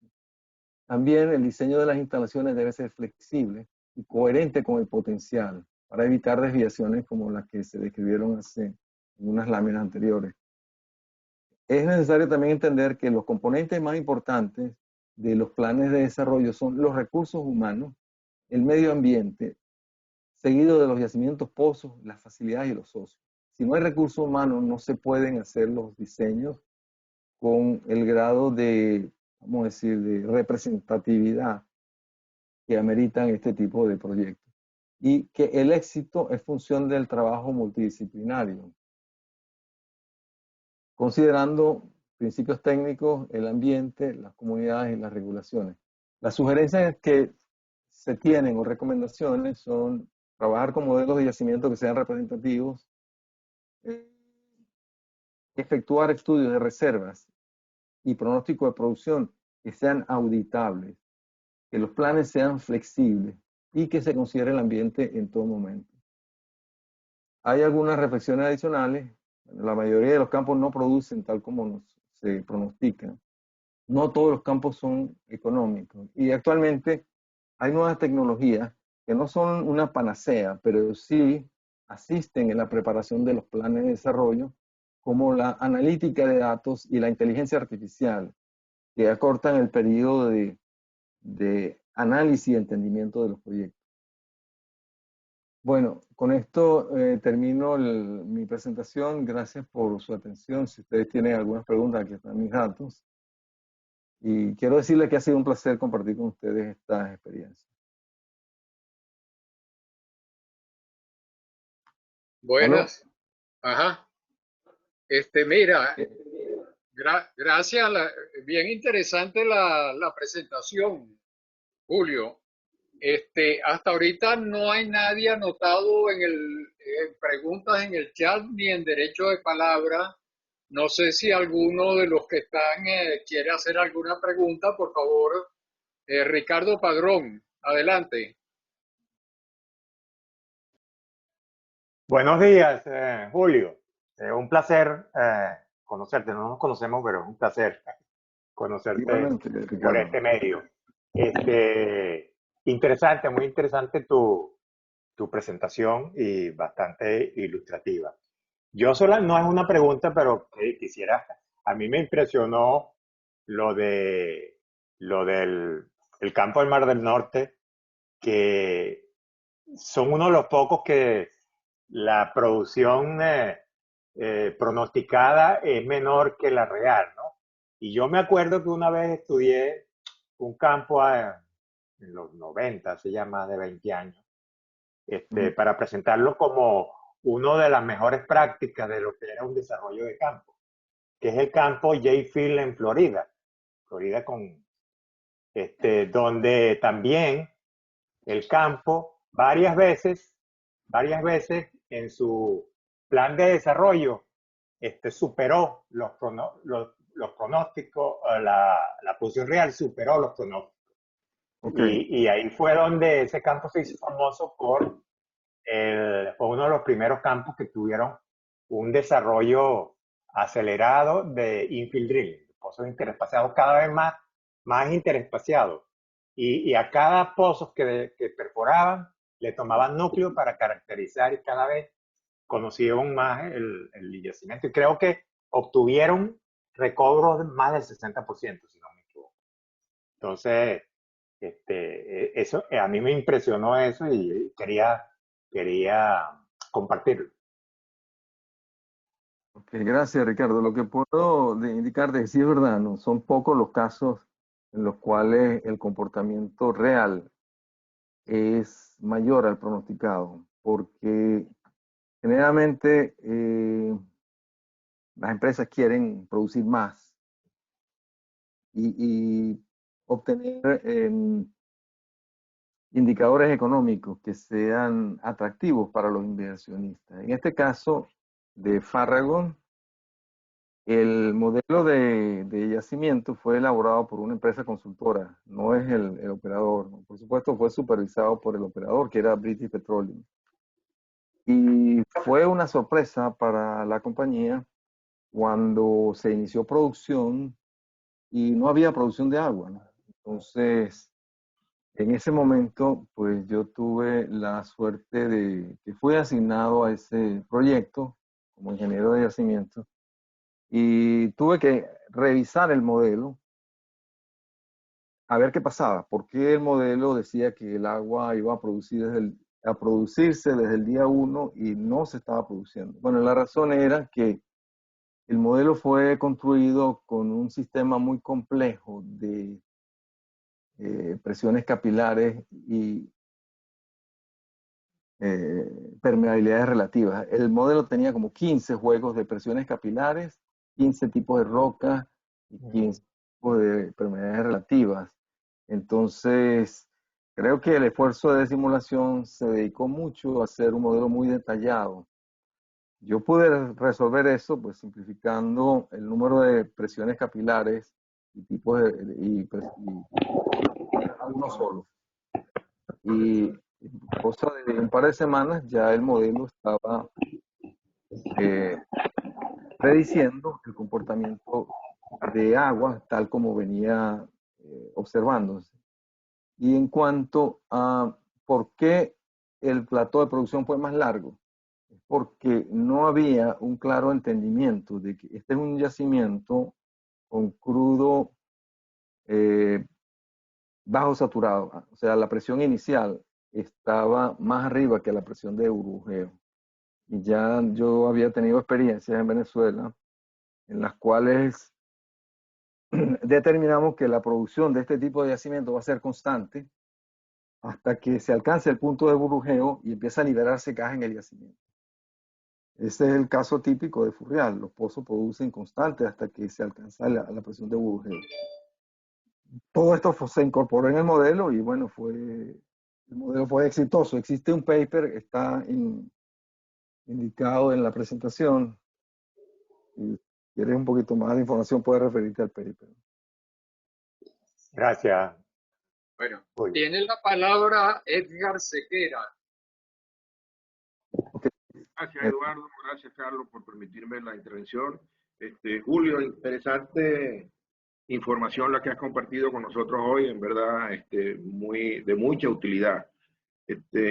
S2: También el diseño de las instalaciones debe ser flexible y coherente con el potencial para evitar desviaciones como las que se describieron en unas láminas anteriores. Es necesario también entender que los componentes más importantes de los planes de desarrollo son los recursos humanos, el medio ambiente, seguido de los yacimientos, pozos, las facilidades y los socios. Si no hay recursos humanos, no se pueden hacer los diseños con el grado de, vamos a decir, de representatividad que ameritan este tipo de proyectos. Y que el éxito es función del trabajo multidisciplinario, considerando principios técnicos, el ambiente, las comunidades y las regulaciones. Las sugerencias que se tienen o recomendaciones son trabajar con modelos de yacimiento que sean representativos, eh, efectuar estudios de reservas y pronóstico de producción que sean auditables, que los planes sean flexibles y que se considere el ambiente en todo momento. Hay algunas reflexiones adicionales. La mayoría de los campos no producen tal como se pronostica. No todos los campos son económicos. Y actualmente hay nuevas tecnologías que no son una panacea, pero sí asisten en la preparación de los planes de desarrollo, como la analítica de datos y la inteligencia artificial, que acortan el periodo de análisis y entendimiento de los proyectos. Bueno, con esto termino mi presentación. Gracias por su atención. Si ustedes tienen algunas preguntas, aquí están mis datos. Y quiero decirles que ha sido un placer compartir con ustedes estas experiencias. ¿Aló?
S3: Buenas. Ajá. Mira, gracias. Bien interesante la presentación, Julio. Hasta ahorita no hay nadie anotado en preguntas en el chat ni en derecho de palabra. No sé si alguno de los que están quiere hacer alguna pregunta, por favor. Ricardo Padrón, adelante.
S4: Buenos días, Julio. Un placer conocerte. No nos conocemos, pero es un placer conocerte
S2: Igualmente,
S4: por
S2: Ricardo.
S4: este medio. Interesante, muy interesante tu presentación y bastante ilustrativa. No es una pregunta, pero quisiera, a mí me impresionó lo de lo del el campo del Mar del Norte, que son uno de los pocos que la producción pronosticada es menor que la real, ¿no? Y yo me acuerdo que una vez estudié un campo en los 90, hace ya más de 20 años, para presentarlo como una de las mejores prácticas de lo que era un desarrollo de campo, que es el campo J-Field en Florida, Florida donde también el campo varias veces en su plan de desarrollo superó los pronósticos, la producción real superó los pronósticos.
S2: Okay.
S4: Y ahí fue donde ese campo se hizo famoso fue uno de los primeros campos que tuvieron un desarrollo acelerado de infill drilling, pozos interespaciados cada vez más interespaciados. Y a cada pozo que perforaban le tomaban núcleo para caracterizar y cada vez conocieron más el yacimiento. Y creo que obtuvieron recobros de más del 60%, si no me equivoco. Entonces, a mí me impresionó eso y quería compartirlo.
S2: Okay, gracias, Ricardo. Lo que puedo indicarte es que sí es verdad, ¿no? Son pocos los casos en los cuales el comportamiento real es mayor al pronosticado, porque generalmente las empresas quieren producir más y obtener indicadores económicos que sean atractivos para los inversionistas. En este caso de Farragon, el modelo de yacimiento fue elaborado por una empresa consultora, no es el operador, ¿no? Por supuesto fue supervisado por el operador, que era British Petroleum. Y fue una sorpresa para la compañía cuando se inició producción y no había producción de agua, ¿no? Entonces, en ese momento, pues yo tuve la suerte de que fui asignado a ese proyecto como ingeniero de yacimiento y tuve que revisar el modelo a ver qué pasaba, por qué el modelo decía que el agua iba a producirse desde el día 1 y no se estaba produciendo. Bueno, la razón era que el modelo fue construido con un sistema muy complejo de presiones capilares y permeabilidades relativas. El modelo tenía como 15 juegos de presiones capilares, 15 tipos de roca y 15 tipos de permeabilidades relativas. Entonces, creo que el esfuerzo de simulación se dedicó mucho a hacer un modelo muy detallado. Yo pude resolver eso, pues simplificando el número de presiones capilares y tipos y a uno solo. Y cosa de un par de semanas ya el modelo estaba prediciendo el comportamiento de agua tal como venía observándose. Y en cuanto a por qué el plató de producción fue más largo, es porque no había un claro entendimiento de que este es un yacimiento con crudo bajo saturado. O sea, la presión inicial estaba más arriba que la presión de burbujeo. Y ya yo había tenido experiencias en Venezuela en las cuales determinamos que la producción de este tipo de yacimiento va a ser constante hasta que se alcance el punto de burbujeo y empieza a liberarse gas en el yacimiento. Ese es el caso típico de Furrial. Los pozos producen constante hasta que se alcanza la presión de burbujeo. Todo esto se incorporó en el modelo y bueno, el modelo fue exitoso. Existe un paper, está indicado en la presentación. Si quieres un poquito más de información, puedes referirte al paper.
S4: Gracias.
S3: Bueno,
S4: Julio.
S3: tiene la palabra Edgar Sequera.
S2: Okay.
S1: Gracias, Eduardo. Gracias, Carlos, por permitirme la intervención. Julio, interesante información la que has compartido con nosotros hoy, en verdad, de mucha utilidad.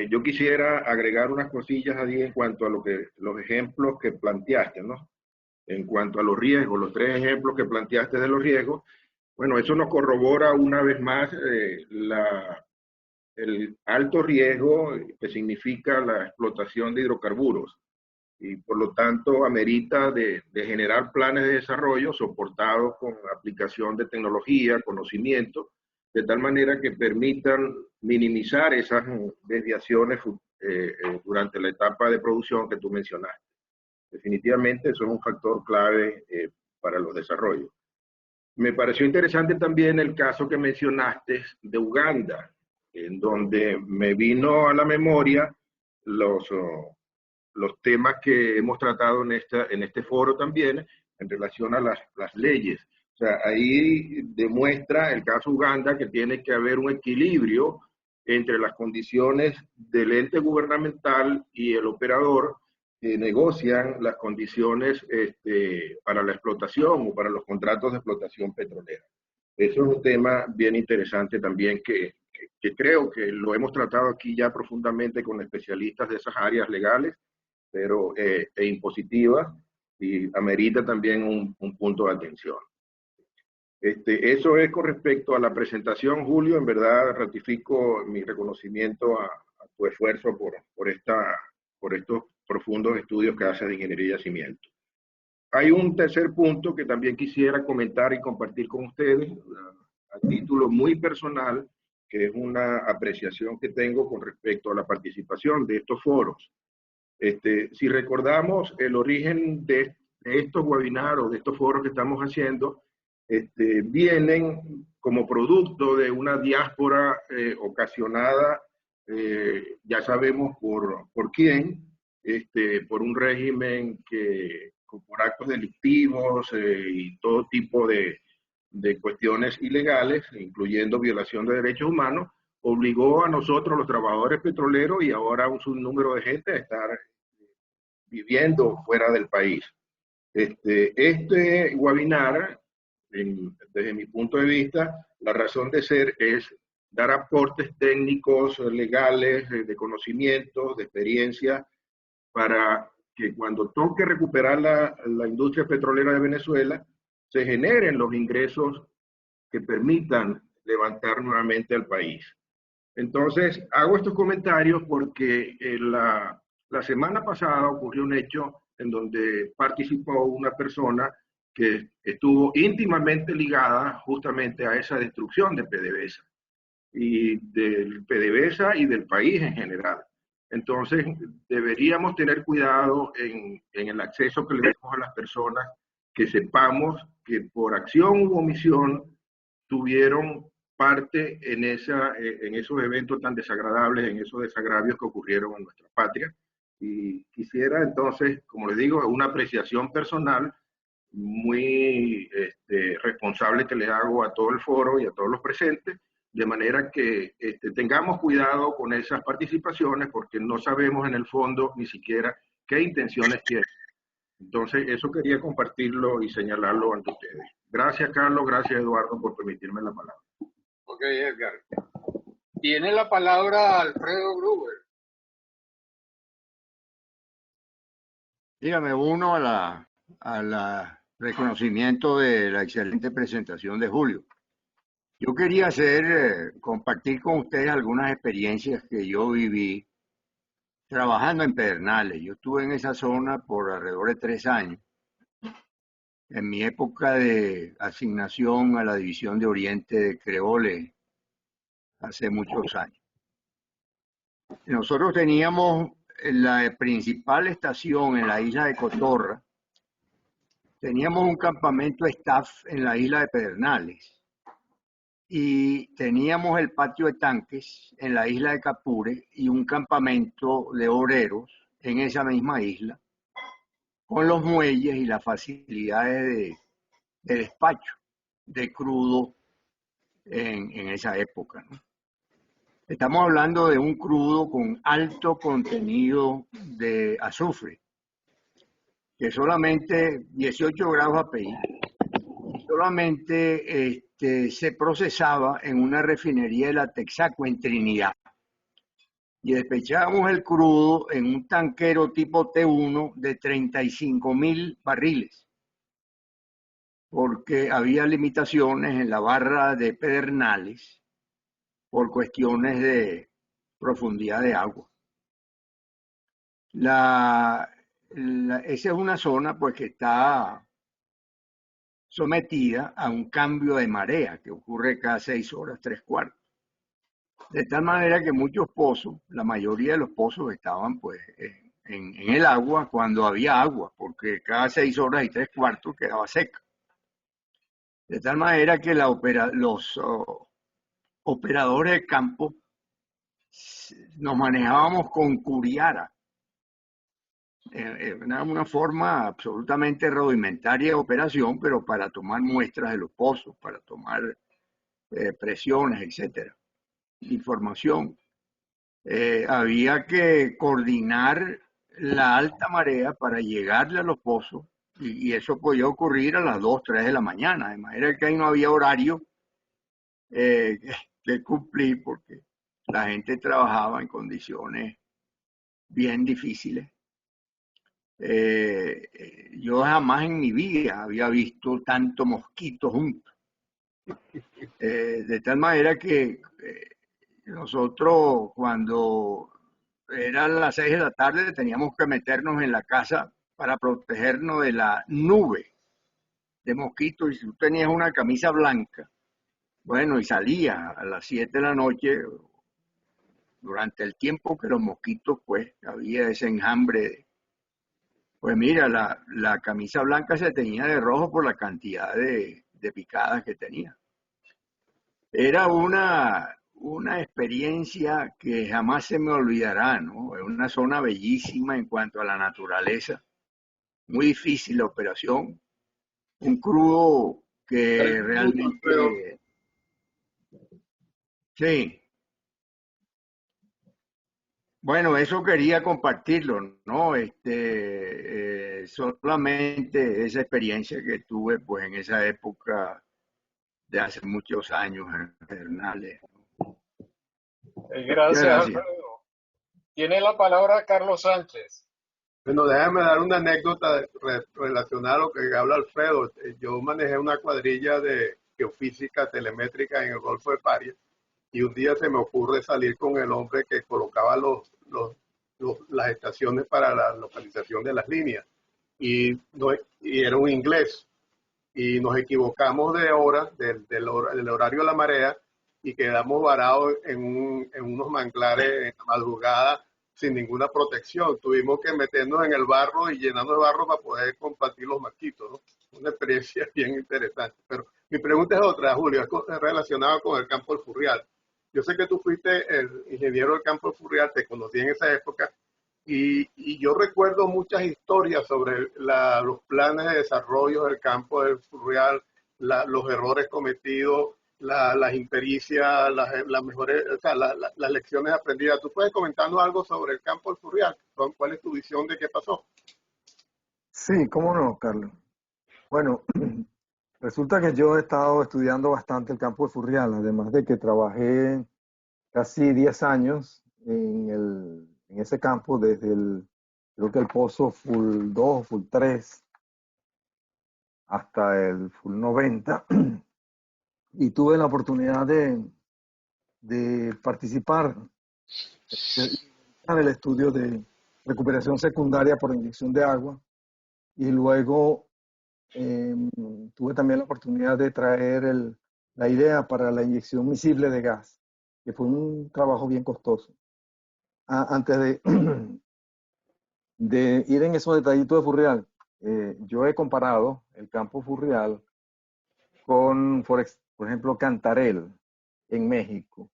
S1: Yo quisiera agregar unas cosillas allí en cuanto a los ejemplos que planteaste, ¿no? En cuanto a los riesgos, los 3 ejemplos que planteaste de los riesgos, bueno, eso nos corrobora una vez más el alto riesgo que significa la explotación de hidrocarburos y por lo tanto amerita de generar planes de desarrollo soportados con aplicación de tecnología, conocimiento, de tal manera que permitan minimizar esas desviaciones durante la etapa de producción que tú mencionaste. Definitivamente eso es un factor clave para los desarrollos. Me pareció interesante también el caso que mencionaste de Uganda, en donde me vino a la memoria los temas que hemos tratado en este foro también en relación a las leyes. O sea, ahí demuestra el caso Uganda que tiene que haber un equilibrio entre las condiciones del ente gubernamental y el operador que negocian las condiciones para la explotación o para los contratos de explotación petrolera. Eso es un tema bien interesante también que creo que lo hemos tratado aquí ya profundamente con especialistas de esas áreas legales, pero impositivas, y amerita también un punto de atención. Eso es con respecto a la presentación, Julio. En verdad ratifico mi reconocimiento a tu esfuerzo por estos profundos estudios que haces de ingeniería y yacimiento. Hay un tercer punto que también quisiera comentar y compartir con ustedes, a título muy personal, que es una apreciación que tengo con respecto a la participación de estos foros. Si recordamos el origen de estos webinars o de estos foros que estamos haciendo, vienen como producto de una diáspora ocasionada, ya sabemos por quién, por un régimen que por actos delictivos y todo tipo de cuestiones ilegales, incluyendo violación de derechos humanos, obligó a nosotros, los trabajadores petroleros, y ahora un sinnúmero de gente a estar viviendo fuera del país. Este webinar, desde mi punto de vista, la razón de ser es dar aportes técnicos, legales, de conocimientos, de experiencia, para que cuando toque recuperar la industria petrolera de Venezuela, se generen los ingresos que permitan levantar nuevamente al país. Entonces, hago estos comentarios porque la semana pasada ocurrió un hecho en donde participó una persona que estuvo íntimamente ligada justamente a esa destrucción de PDVSA, y del PDVSA y del país en general. Entonces, deberíamos tener cuidado en el acceso que le demos a las personas, que sepamos que por acción u omisión tuvieron
S5: parte en esos eventos tan desagradables, en esos desagravios que ocurrieron en nuestra patria. Y quisiera entonces, como les digo, una apreciación personal muy responsable que le hago a todo el foro y a todos los presentes, de manera que tengamos cuidado con esas participaciones porque no sabemos en el fondo ni siquiera qué intenciones tienen. Entonces, eso quería compartirlo y señalarlo ante ustedes. Gracias, Carlos. Gracias, Eduardo, por permitirme la palabra.
S3: Ok, Edgar. Tiene la palabra Alfredo Gruber.
S6: Dígame, uno al reconocimiento de la excelente presentación de Julio. Yo quería compartir con ustedes algunas experiencias que yo viví trabajando en Pedernales. Yo estuve en esa zona por alrededor de 3 años. En mi época de asignación a la División de Oriente de Creole, hace muchos años. Nosotros teníamos la principal estación en la isla de Cotorra. Teníamos un campamento staff en la isla de Pedernales. Y teníamos el patio de tanques en la isla de Capure y un campamento de obreros en esa misma isla, con los muelles y las facilidades de despacho de crudo en esa época, ¿no? Estamos hablando de un crudo con alto contenido de azufre, que solamente 18 grados API, solamente se procesaba en una refinería de la Texaco en Trinidad. Y despechábamos el crudo en un tanquero tipo T1 de 35.000 barriles, porque había limitaciones en la barra de Pedernales por cuestiones de profundidad de agua. Esa es una zona pues que está sometida a un cambio de marea que ocurre cada 6 horas, 3/4. De tal manera que muchos pozos, la mayoría de los pozos estaban pues en el agua cuando había agua, porque cada 6 horas y 3/4 quedaba seca. De tal manera que los operadores de campo nos manejábamos con curiara. Era una forma absolutamente rudimentaria de operación, pero para tomar muestras de los pozos, para tomar presiones, etcétera, información. Había que coordinar la alta marea para llegarle a los pozos y eso podía ocurrir a las 2, 3 de la mañana, de manera que ahí no había horario que cumplir porque la gente trabajaba en condiciones bien difíciles. Yo jamás en mi vida había visto tanto mosquito juntos. De tal manera que nosotros cuando eran las 6 de la tarde teníamos que meternos en la casa para protegernos de la nube de mosquitos. Y si tú tenías una camisa blanca, bueno, y salía a las 7 de la noche, durante el tiempo que los mosquitos, pues, había ese enjambre. Pues mira, la camisa blanca se teñía de rojo por la cantidad de picadas que tenía. Era una experiencia que jamás se me olvidará, ¿no? Es una zona bellísima en cuanto a la naturaleza, muy difícil la operación, un crudo que realmente... Sí. Bueno, eso quería compartirlo, ¿no? Solamente esa experiencia que tuve pues en esa época de hace muchos años en Pedernales.
S3: Gracias, Alfredo. Tiene la palabra Carlos Sánchez.
S1: Bueno, déjame dar una anécdota relacionada a lo que habla Alfredo. Yo manejé una cuadrilla de geofísica telemétrica en el Golfo de Paria y un día se me ocurre salir con el hombre que colocaba las estaciones para la localización de las líneas y era un inglés y nos equivocamos de hora, del horario de la marea y quedamos varados en unos manglares en la madrugada sin ninguna protección. Tuvimos que meternos en el barro y llenarnos de barro para poder combatir los mosquitos, ¿no? Una experiencia bien interesante. Pero Mi pregunta es otra, Julio, es relacionada con el campo del Furrial. Yo sé que tú fuiste el ingeniero del campo del Furrial, te conocí en esa época, y yo recuerdo muchas historias sobre los planes de desarrollo del campo del Furrial, los errores cometidos, las impericias, las mejores, o sea, las lecciones aprendidas. ¿Tú puedes comentarnos algo sobre el campo del Furrial? ¿Cuál es tu visión de qué pasó?
S2: Sí, cómo no, Carlos. Bueno, resulta que yo he estado estudiando bastante el campo de Furrial, además de que trabajé casi 10 años en ese campo, creo que el pozo Full 2, Full 3, hasta el Full 90, y tuve la oportunidad de participar en el estudio de recuperación secundaria por inyección de agua, y luego tuve también la oportunidad de traer la idea para la inyección miscible de gas, que fue un trabajo bien costoso. Antes de ir en esos detallitos de Furrial, yo he comparado el campo Furrial con, por ejemplo, Cantarell en México,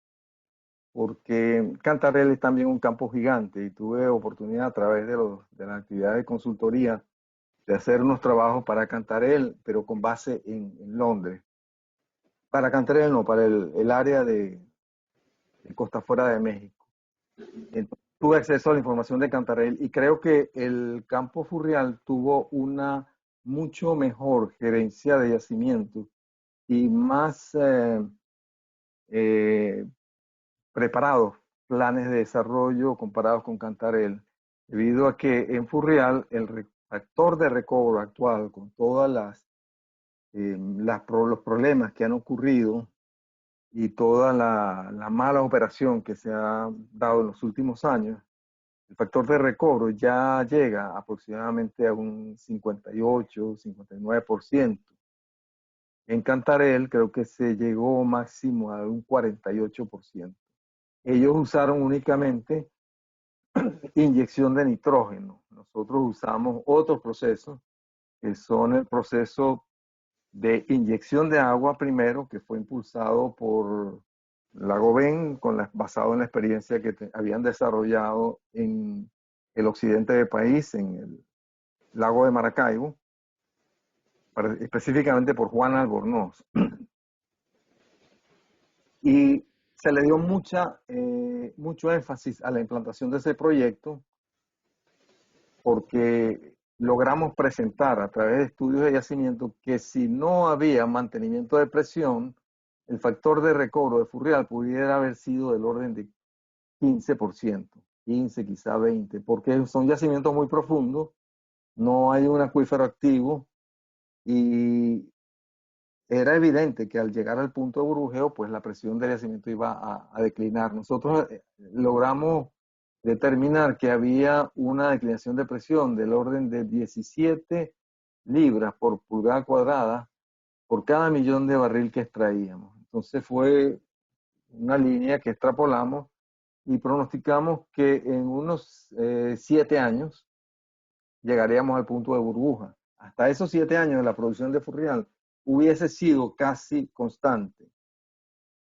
S2: porque Cantarell es también un campo gigante y tuve oportunidad a través de la actividad de consultoría de hacer unos trabajos para Cantarell, pero con base en Londres. Para Cantarell no, para el área de Costa Fuera de México. Entonces, tuve acceso a la información de Cantarell y creo que el campo Furrial tuvo una mucho mejor gerencia de yacimientos y más preparados planes de desarrollo comparados con Cantarell, debido a que en Furrial el factor de recobro actual, con todas los problemas que han ocurrido y toda la mala operación que se ha dado en los últimos años, el factor de recobro ya llega aproximadamente a un 58, 59%. En Cantarell creo que se llegó máximo a un 48%. Ellos usaron únicamente inyección de nitrógeno. Nosotros usamos otros procesos, que son el proceso de inyección de agua primero, que fue impulsado por Lagoven, basado en la experiencia que habían desarrollado en el occidente del país, en el lago de Maracaibo, específicamente por Juan Albornoz. Y se le dio mucho énfasis a la implantación de ese proyecto porque logramos presentar a través de estudios de yacimiento que si no había mantenimiento de presión, el factor de recobro de Furrial pudiera haber sido del orden de 15%, 15, quizá 20%, porque son yacimientos muy profundos, no hay un acuífero activo y era evidente que al llegar al punto de burbujeo, pues la presión del yacimiento iba a declinar. Nosotros logramos determinar que había una declinación de presión del orden de 17 libras por pulgada cuadrada por cada millón de barril que extraíamos. Entonces fue una línea que extrapolamos y pronosticamos que en unos 7 años llegaríamos al punto de burbuja. Hasta esos 7 años la producción de Furrial hubiese sido casi constante.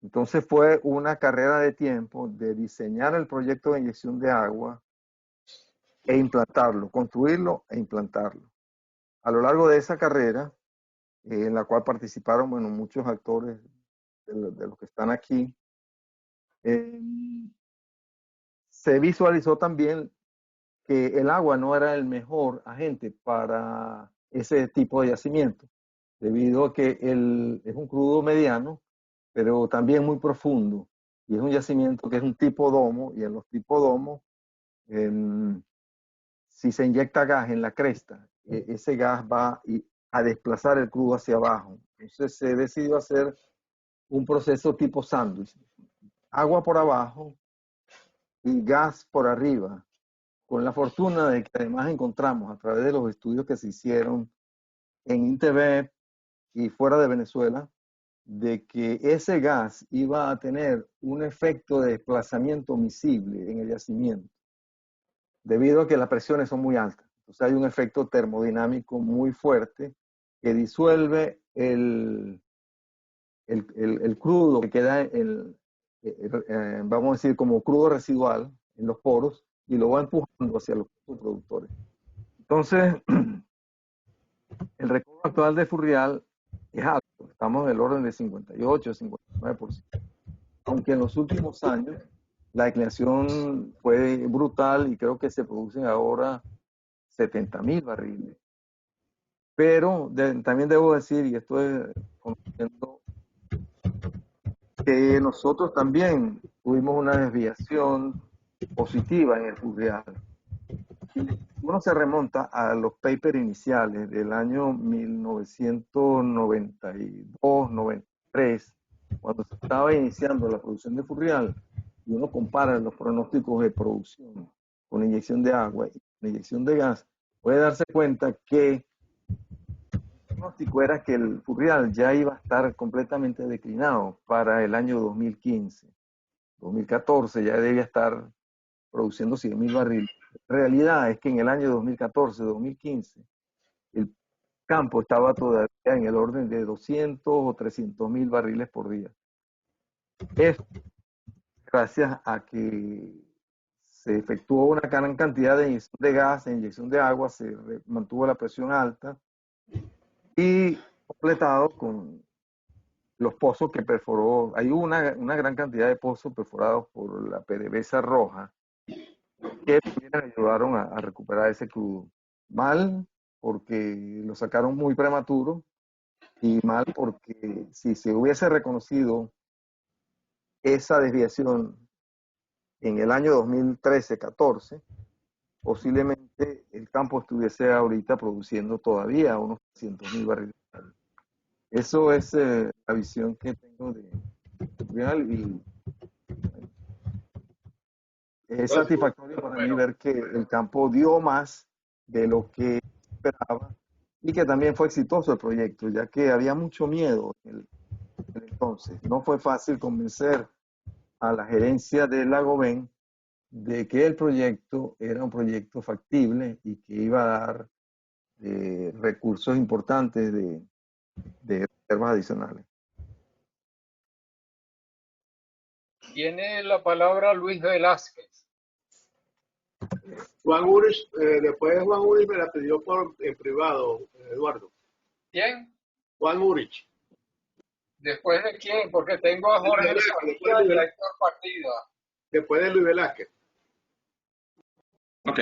S2: Entonces fue una carrera de tiempo de diseñar el proyecto de inyección de agua e implantarlo, construirlo e implantarlo. A lo largo de esa carrera, en la cual participaron muchos actores de los que están aquí, se visualizó también que el agua no era el mejor agente para ese tipo de yacimiento, debido a que es un crudo mediano, pero también muy profundo, y es un yacimiento que es un tipo domo, y en los tipos domos, si se inyecta gas en la cresta, ese gas va a desplazar el crudo hacia abajo. Entonces se decidió hacer un proceso tipo sándwich, agua por abajo y gas por arriba, con la fortuna de que además encontramos a través de los estudios que se hicieron en INTEBEP y fuera de Venezuela, de que ese gas iba a tener un efecto de desplazamiento miscible en el yacimiento, debido a que las presiones son muy altas. Entonces hay un efecto termodinámico muy fuerte que disuelve el crudo que queda, vamos a decir, como crudo residual en los poros y lo va empujando hacia los productores. Entonces, el recaudo actual de Furrial es alto, estamos del orden de 58, 59%. Aunque en los últimos años la declinación fue brutal y creo que se producen ahora 70.000 barriles. Pero también debo decir, y esto es conociendo, que nosotros también tuvimos una desviación positiva en el Furrial. Uno se remonta a los papers iniciales del año 1992-93, cuando se estaba iniciando la producción de Furrial, y uno compara los pronósticos de producción con inyección de agua y con inyección de gas, puede darse cuenta que el pronóstico era que el Furrial ya iba a estar completamente declinado para el año 2015. 2014 ya debía estar produciendo 100.000 barriles. La realidad es que en el año 2014-2015 el campo estaba todavía en el orden de 200 o 300.000 barriles por día. Esto gracias a que se efectuó una gran cantidad de inyección de gas, de inyección de agua, se mantuvo la presión alta y completado con los pozos que perforó. Hay una gran cantidad de pozos perforados por la PDVSA roja que también ayudaron a recuperar ese crudo. Mal porque lo sacaron muy prematuro y mal porque si se hubiese reconocido esa desviación en el año 2013-14, posiblemente el campo estuviese ahorita produciendo todavía unos 300.000 barriles. Eso es la visión que tengo de Real y es satisfactorio para mí ver que el campo dio más de lo que esperaba y que también fue exitoso el proyecto, ya que había mucho miedo en el entonces. No fue fácil convencer a la gerencia de Lagoven de que el proyecto era un proyecto factible y que iba a dar recursos importantes de reservas adicionales.
S3: Tiene la palabra Luis Velázquez.
S1: Juan Urich, después Juan Urich me la pidió en privado, Eduardo.
S3: ¿Quién?
S1: Juan Urich.
S3: ¿Después de quién? Porque tengo a Jorge Sevilla y a Héctor Partida.
S1: Después de Luis Velázquez.
S7: Ok.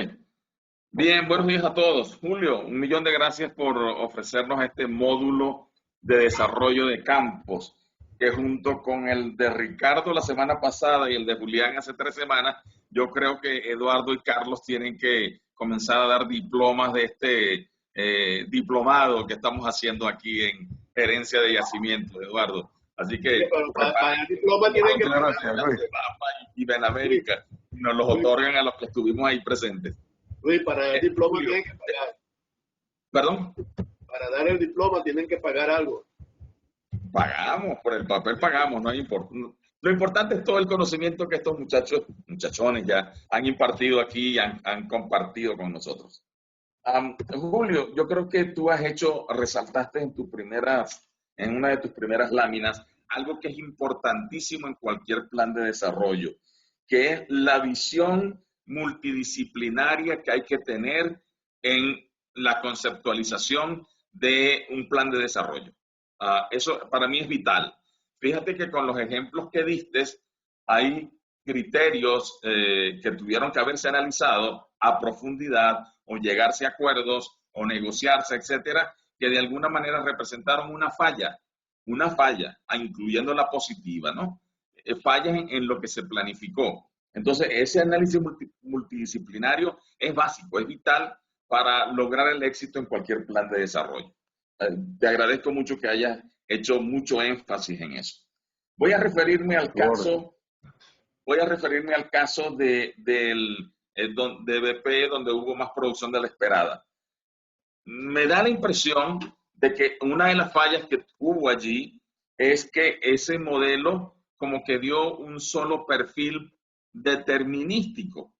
S7: Bien, buenos días a todos. Julio, 1.000.000 de gracias por ofrecernos este módulo de desarrollo de campos, que junto con el de Ricardo la semana pasada y el de Julián hace 3 semanas, yo creo que Eduardo y Carlos tienen que comenzar a dar diplomas de este diplomado que estamos haciendo aquí en Gerencia de Yacimiento, Eduardo. Así que
S1: para el diploma tienen que pagar
S7: y Benamérica nos los otorgan a los que estuvimos ahí presentes.
S1: Luis, para el diploma tienen que pagar.
S7: ¿Perdón?
S1: Para dar el diploma tienen que pagar algo.
S7: Pagamos, por el papel pagamos, no hay lo importante es todo el conocimiento que estos muchachones ya han impartido aquí y han compartido con nosotros. Julio, yo creo que tú resaltaste en una de tus primeras láminas, algo que es importantísimo en cualquier plan de desarrollo, que es la visión multidisciplinaria que hay que tener en la conceptualización de un plan de desarrollo. Eso para mí es vital. Fíjate que con los ejemplos que diste, hay criterios que tuvieron que haberse analizado a profundidad o llegarse a acuerdos o negociarse, etcétera, que de alguna manera representaron una falla, incluyendo la positiva, ¿no? Fallas en lo que se planificó. Entonces, ese análisis multidisciplinario es básico, es vital para lograr el éxito en cualquier plan de desarrollo. Te agradezco mucho que hayas hecho mucho énfasis en eso. Voy a referirme al caso de BP, donde hubo más producción de la esperada. Me da la impresión de que una de las fallas que hubo allí es que ese modelo como que dio un solo perfil determinístico.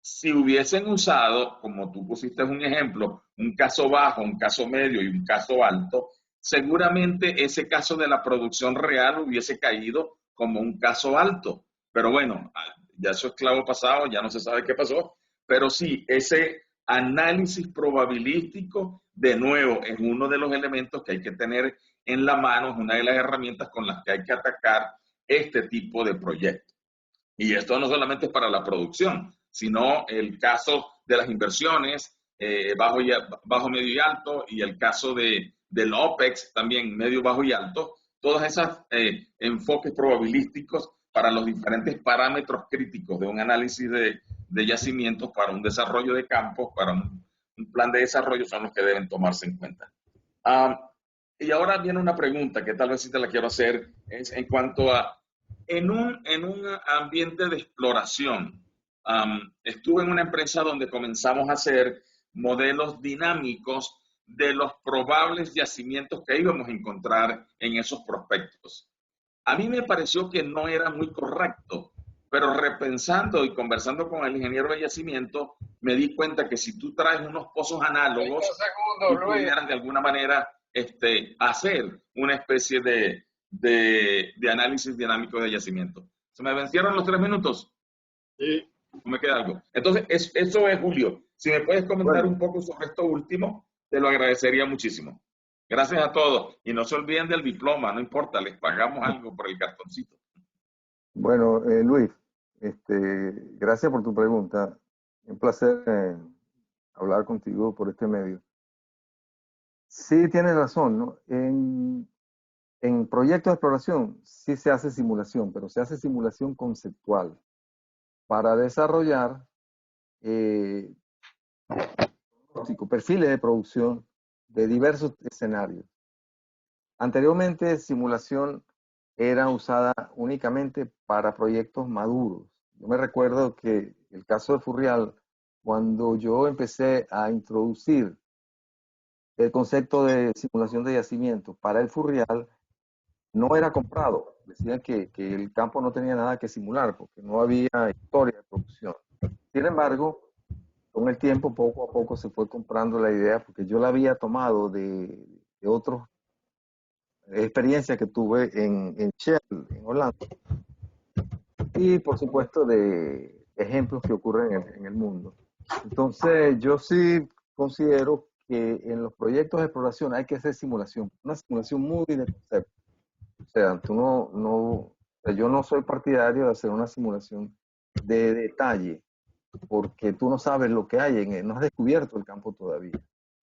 S7: Si hubiesen usado, como tú pusiste un ejemplo, un caso bajo, un caso medio y un caso alto, seguramente ese caso de la producción real hubiese caído como un caso alto. Pero bueno, ya eso es clavo pasado, ya no se sabe qué pasó. Pero sí, ese análisis probabilístico, de nuevo, es uno de los elementos que hay que tener en la mano, es una de las herramientas con las que hay que atacar este tipo de proyectos. Y esto no solamente es para la producción, sino el caso de las inversiones, bajo, medio y alto, y el caso del OPEX también, medio, bajo y alto, todos esos enfoques probabilísticos para los diferentes parámetros críticos de un análisis de yacimientos para un desarrollo de campos, para un plan de desarrollo, son los que deben tomarse en cuenta. Y ahora viene una pregunta que tal vez sí te la quiero hacer, es en cuanto a, en un ambiente de exploración, estuve en una empresa donde comenzamos a hacer modelos dinámicos de los probables yacimientos que íbamos a encontrar en esos prospectos. A mí me pareció que no era muy correcto, pero repensando y conversando con el ingeniero de yacimiento, me di cuenta que si tú traes unos pozos análogos, tú pudieras de alguna manera hacer una especie de análisis dinámico de yacimiento. ¿Se me vencieron los 3 minutos?
S3: Sí.
S7: ¿No me queda algo? Entonces, eso es, Julio. Si me puedes comentar un poco sobre esto último, te lo agradecería muchísimo. Gracias a todos. Y no se olviden del diploma, no importa, les pagamos algo por el cartoncito.
S2: Bueno, Luis, gracias por tu pregunta. Un placer hablar contigo por este medio. Sí, tienes razón, ¿no? En proyectos de exploración sí se hace simulación, pero se hace simulación conceptual para desarrollar perfiles de producción de diversos escenarios. Anteriormente, simulación era usada únicamente para proyectos maduros. Yo me recuerdo que el caso de Furrial, cuando yo empecé a introducir el concepto de simulación de yacimiento para el Furrial, no era comprado. Decían que el campo no tenía nada que simular porque no había historia de producción. Sin embargo, con el tiempo, poco a poco se fue comprando la idea porque yo la había tomado de otras experiencias que tuve en Shell, en Holanda. Y por supuesto de ejemplos que ocurren en el mundo. Entonces yo sí considero que en los proyectos de exploración hay que hacer simulación, una simulación muy de concepto. O sea, yo no soy partidario de hacer una simulación de detalle, porque tú no sabes lo que hay no has descubierto el campo todavía.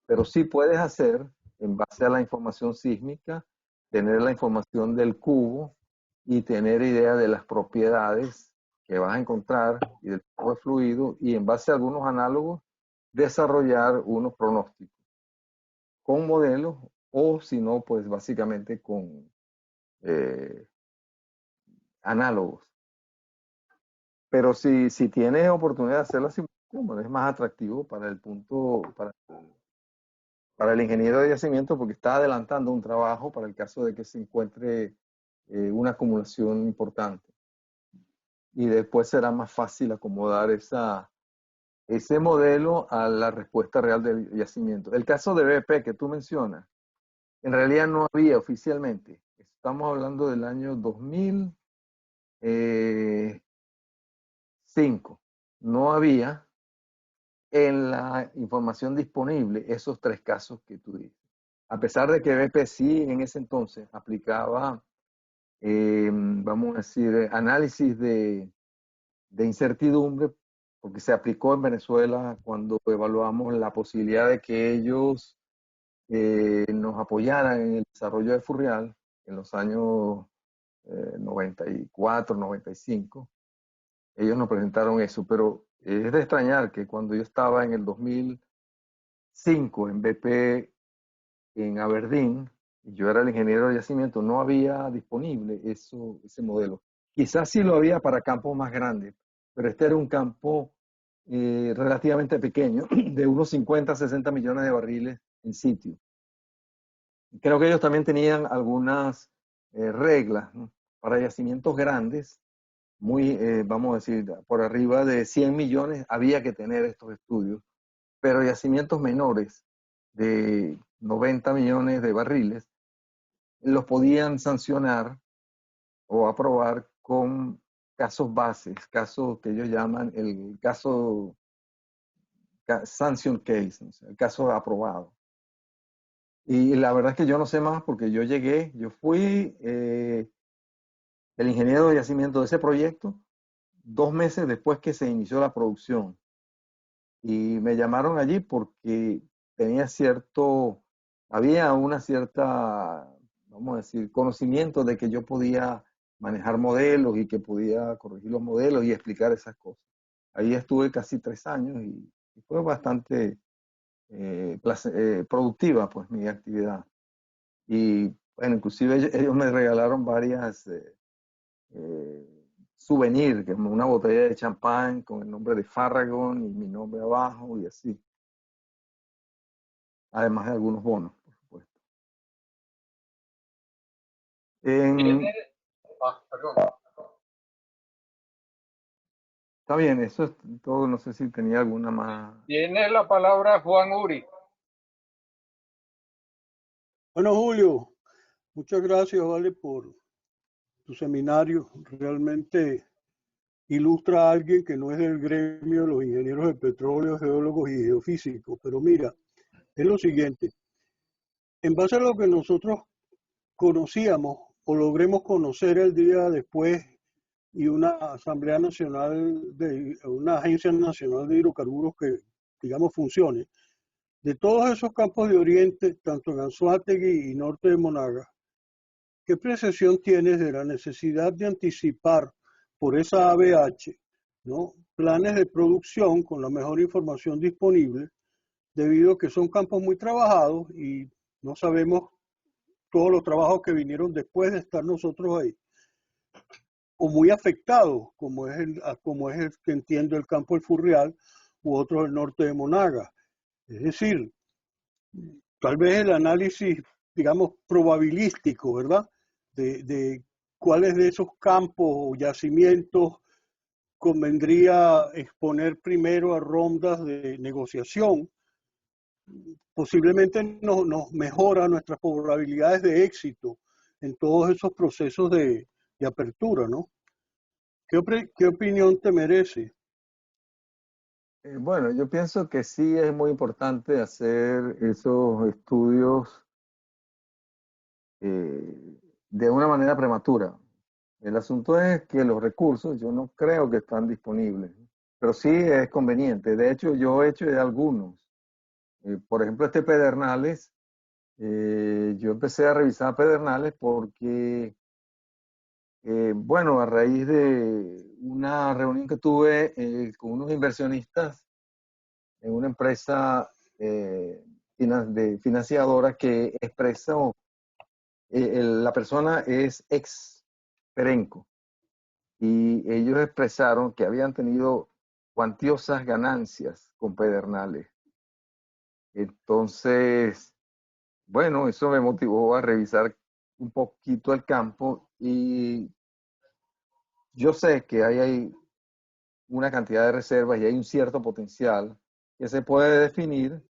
S2: Pero sí puedes hacer, en base a la información sísmica, tener la información del cubo y tener idea de las propiedades que vas a encontrar y del tipo de fluido, y en base a algunos análogos, desarrollar unos pronósticos con modelos, o si no, pues básicamente con análogos. Pero si tienes oportunidad de hacerlo así, es más atractivo para el punto, para el ingeniero de yacimiento, porque está adelantando un trabajo para el caso de que se encuentre una acumulación importante. Y después será más fácil acomodar ese modelo a la respuesta real del yacimiento. El caso de BP que tú mencionas, en realidad no había oficialmente. Estamos hablando del año 2005. No había en la información disponible esos 3 casos que tú dices. A pesar de que BP sí en ese entonces aplicaba, vamos a decir, análisis de incertidumbre, porque se aplicó en Venezuela cuando evaluamos la posibilidad de que ellos nos apoyaran en el desarrollo de Furrial en los años 94, 95. Ellos nos presentaron eso, pero es de extrañar que cuando yo estaba en el 2005 en BP en Aberdeen, y yo era el ingeniero de yacimiento, no había disponible ese modelo. Quizás sí lo había para campos más grandes, pero este era un campo relativamente pequeño, de unos 50, 60 millones de barriles en sitio. Creo que ellos también tenían algunas reglas, ¿no? Para yacimientos grandes, muy, vamos a decir, por arriba de 100 millones había que tener estos estudios, pero yacimientos menores de 90 millones de barriles los podían sancionar o aprobar con casos bases, casos que ellos llaman el caso sanction case, o sea, el caso aprobado. Y la verdad es que yo no sé más porque yo fui el ingeniero de yacimiento de ese proyecto 2 meses después que se inició la producción. Y me llamaron allí porque había una cierta, vamos a decir, conocimiento de que yo podía manejar modelos y que podía corregir los modelos y explicar esas cosas. Ahí estuve casi 3 años y fue bastante productiva, pues, mi actividad. Y, bueno, inclusive ellos me regalaron varias souvenirs, como una botella de champán con el nombre de Farragon y mi nombre abajo y así. Además de algunos bonos, por supuesto.
S3: Perdón.
S2: Está bien, eso es todo. No sé si tenía alguna más.
S3: Tiene la palabra Juan Uri.
S8: Bueno, Julio, muchas gracias, vale, por tu seminario. Realmente ilustra a alguien que no es del gremio de los ingenieros de petróleo, geólogos y geofísicos. Pero mira, es lo siguiente. En base a lo que nosotros conocíamos o logremos conocer el día después y una Asamblea Nacional, una Agencia Nacional de Hidrocarburos que, digamos, funcione, de todos esos campos de Oriente, tanto en Anzoátegui y norte de Monagas, ¿qué percepción tienes de la necesidad de anticipar por esa ABH, ¿no?, planes de producción con la mejor información disponible, debido a que son campos muy trabajados y no sabemos todos los trabajos que vinieron después de estar nosotros ahí, o muy afectados, como es el que entiendo el campo del Furrial u otro del norte de Monagas? Es decir, tal vez el análisis, digamos, probabilístico, ¿verdad?, de cuáles de esos campos o yacimientos convendría exponer primero a rondas de negociación, posiblemente nos mejora nuestras probabilidades de éxito en todos esos procesos de apertura, ¿no? ¿Qué opinión te merece?
S2: Bueno, yo pienso que sí es muy importante hacer esos estudios de una manera prematura. El asunto es que los recursos yo no creo que están disponibles, pero sí es conveniente. De hecho, yo he hecho de algunos. Por ejemplo, este Pedernales, yo empecé a revisar Pedernales porque, bueno, a raíz de una reunión que tuve con unos inversionistas en una empresa financiadora que expresó, la persona es ex Perenco, y ellos expresaron que habían tenido cuantiosas ganancias con Pedernales. Entonces, bueno, eso me motivó a revisar un poquito el campo y yo sé que hay una cantidad de reservas y hay un cierto potencial que se puede definir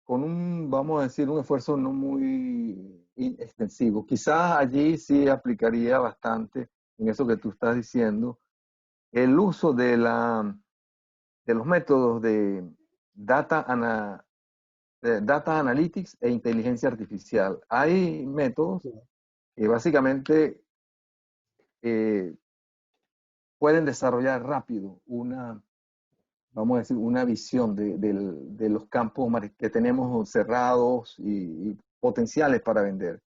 S2: con vamos a decir, un esfuerzo no muy extensivo. Quizás allí sí aplicaría bastante en eso que tú estás diciendo, el uso de los métodos de data analytics e inteligencia artificial. Hay métodos que básicamente pueden desarrollar rápido vamos a decir, una visión de los campos que tenemos cerrados y potenciales para vender.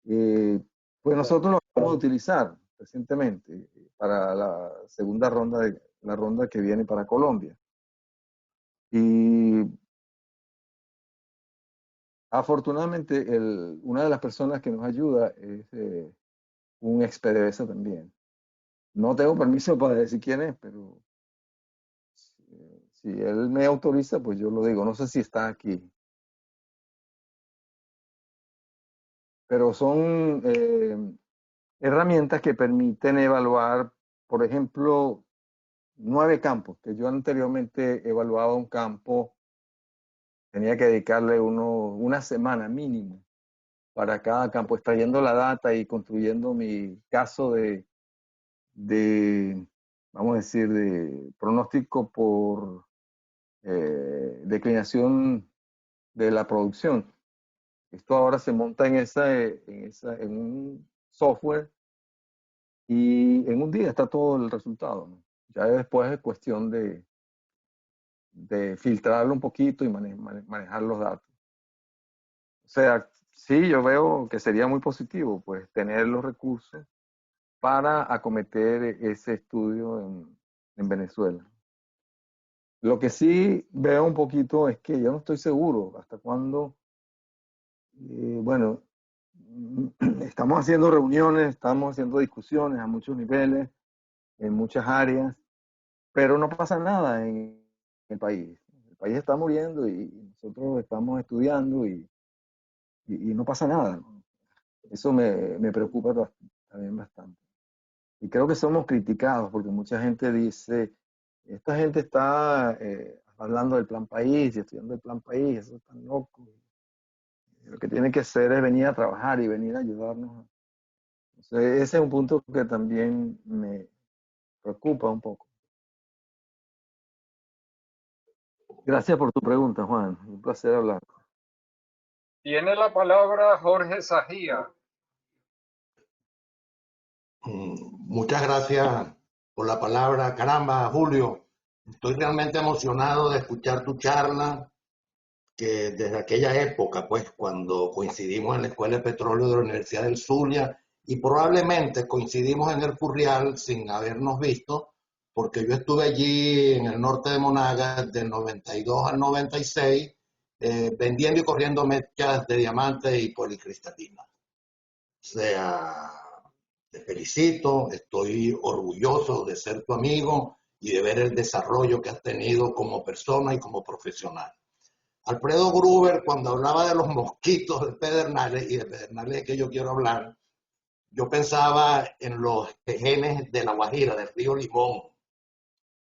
S2: Pues nosotros lo vamos a utilizar recientemente para la segunda ronda, la ronda que viene para Colombia. Y afortunadamente, una de las personas que nos ayuda es un ex PDVSA también. No tengo permiso para decir quién es, pero si él me autoriza, pues yo lo digo. No sé si está aquí. Pero son herramientas que permiten evaluar, por ejemplo, 9 campos, que yo anteriormente evaluaba un campo, tenía que dedicarle una semana mínimo para cada campo, extrayendo la data y construyendo mi caso vamos a decir, de pronóstico por declinación de la producción. Esto ahora se monta en un software y en un día está todo el resultado, ¿no? Ya después es cuestión de filtrarlo un poquito y manejar los datos. O sea, sí, yo veo que sería muy positivo, pues, tener los recursos para acometer ese estudio en Venezuela. Lo que sí veo un poquito es que yo no estoy seguro hasta cuándo, bueno, estamos haciendo reuniones, estamos haciendo discusiones a muchos niveles, en muchas áreas, pero no pasa nada en el país. El país está muriendo y nosotros estamos estudiando y no pasa nada. Eso me preocupa también bastante. Y creo que somos criticados porque mucha gente dice, esta gente está hablando del plan país y estudiando el plan país, eso es tan loco. Lo que tiene que hacer es venir a trabajar y venir a ayudarnos. Entonces, ese es un punto que también me preocupa un poco. Gracias por tu pregunta, Juan. Un placer hablar.
S3: Tiene la palabra Jorge Sajía.
S9: Muchas gracias por la palabra. Caramba, Julio, estoy realmente emocionado de escuchar tu charla, que desde aquella época, pues, cuando coincidimos en la Escuela de Petróleo de la Universidad del Zulia, y probablemente coincidimos en el Furrial sin habernos visto, porque yo estuve allí en el norte de Monagas del 92 al 96, vendiendo y corriendo mechas de diamantes y policristalinas. O sea, te felicito, estoy orgulloso de ser tu amigo y de ver el desarrollo que has tenido como persona y como profesional. Alfredo Gruber, cuando hablaba de los mosquitos de Pedernales, y de Pedernales es que yo quiero hablar, yo pensaba en los tejenes de La Guajira, del río Limón,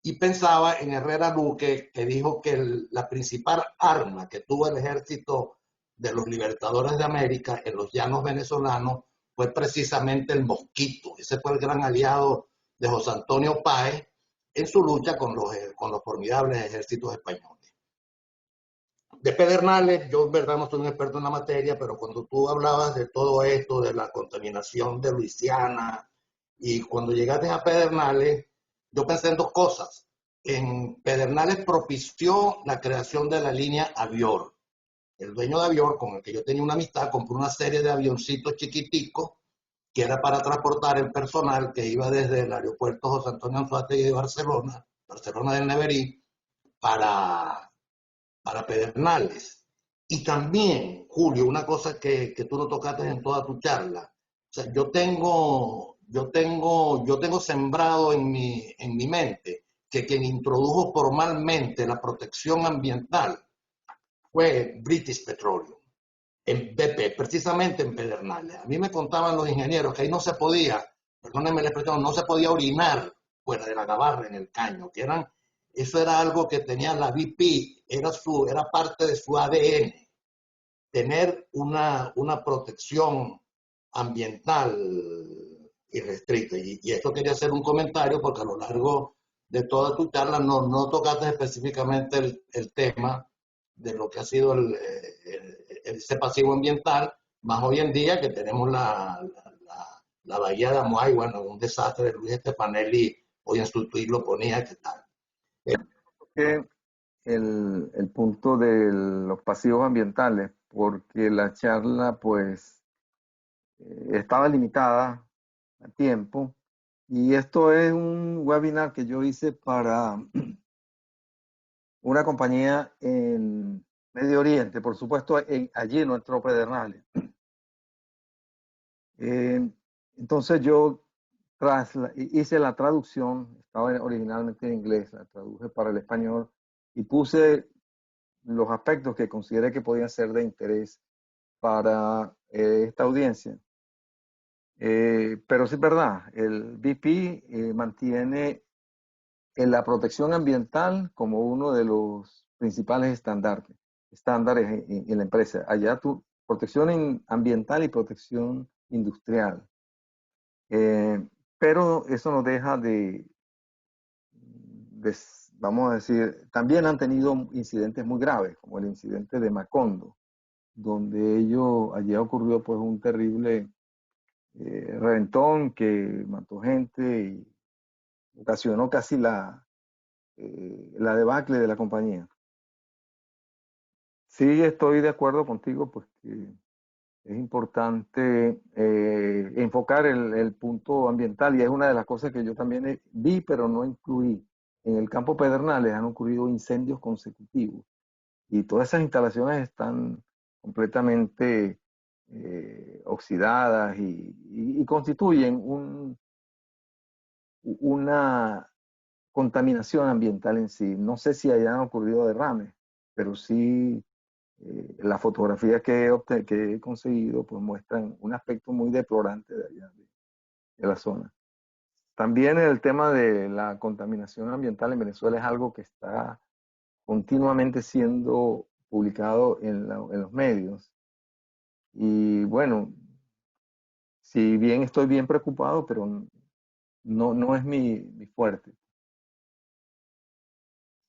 S9: y pensaba en Herrera Luque, que dijo que la principal arma que tuvo el ejército de los libertadores de América en los llanos venezolanos fue precisamente el mosquito. Ese fue el gran aliado de José Antonio Páez en su lucha con los formidables ejércitos españoles. De Pedernales, yo en verdad no soy un experto en la materia, pero cuando tú hablabas de todo esto, de la contaminación de Luisiana, y cuando llegaste a Pedernales, yo pensé en dos cosas. En Pedernales propició la creación de la línea Avior. El dueño de Avior, con el que yo tenía una amistad, compró una serie de avioncitos chiquiticos que era para transportar el personal que iba desde el aeropuerto José Antonio Anzoátegui de Barcelona del Neverí, para Pedernales. Y también, Julio, una cosa que tú no tocaste en toda tu charla. O sea, yo tengo sembrado en mi mente que quien introdujo formalmente la protección ambiental fue British Petroleum, en BP, precisamente en Pedernales. A mí me contaban los ingenieros que ahí no se podía, perdónenme la expresión, no se podía orinar fuera de la gabarra en el caño, que eso era algo que tenía la BP, era parte de su ADN, tener una protección ambiental irrestricta. Y esto quería hacer un comentario porque a lo largo de toda tu charla no tocaste específicamente el tema de lo que ha sido ese pasivo ambiental, más hoy en día que tenemos la bahía de Amuay, bueno, un desastre de Luis Estefanelli, hoy en su tweet lo ponía, ¿qué tal?
S2: El punto de los pasivos ambientales, porque la charla pues estaba limitada a tiempo, y esto es un webinar que yo hice para una compañía en Medio Oriente, por supuesto allí en nuestro Pedernales. Entonces yo hice la traducción, estaba originalmente en inglés, la traduje para el español y puse los aspectos que consideré que podían ser de interés para esta audiencia. Pero sí es verdad, el BP mantiene la protección ambiental como uno de los principales estándares en la empresa. Allá tú protección ambiental y protección industrial. Pero eso no deja vamos a decir, también han tenido incidentes muy graves, como el incidente de Macondo, donde allí ocurrió pues un terrible reventón que mató gente y ocasionó casi la debacle de la compañía. Sí, estoy de acuerdo contigo, pues que es importante enfocar el punto ambiental, y es una de las cosas que yo también vi, pero no incluí. En el campo Pedernales han ocurrido incendios consecutivos y todas esas instalaciones están completamente oxidadas y constituyen una contaminación ambiental en sí. No sé si hayan ocurrido derrames, pero sí las fotografías que he conseguido pues muestran un aspecto muy deplorante de allá, de la zona. También el tema de la contaminación ambiental en Venezuela es algo que está continuamente siendo publicado en los medios. Y bueno, si bien estoy bien preocupado, pero no es mi fuerte.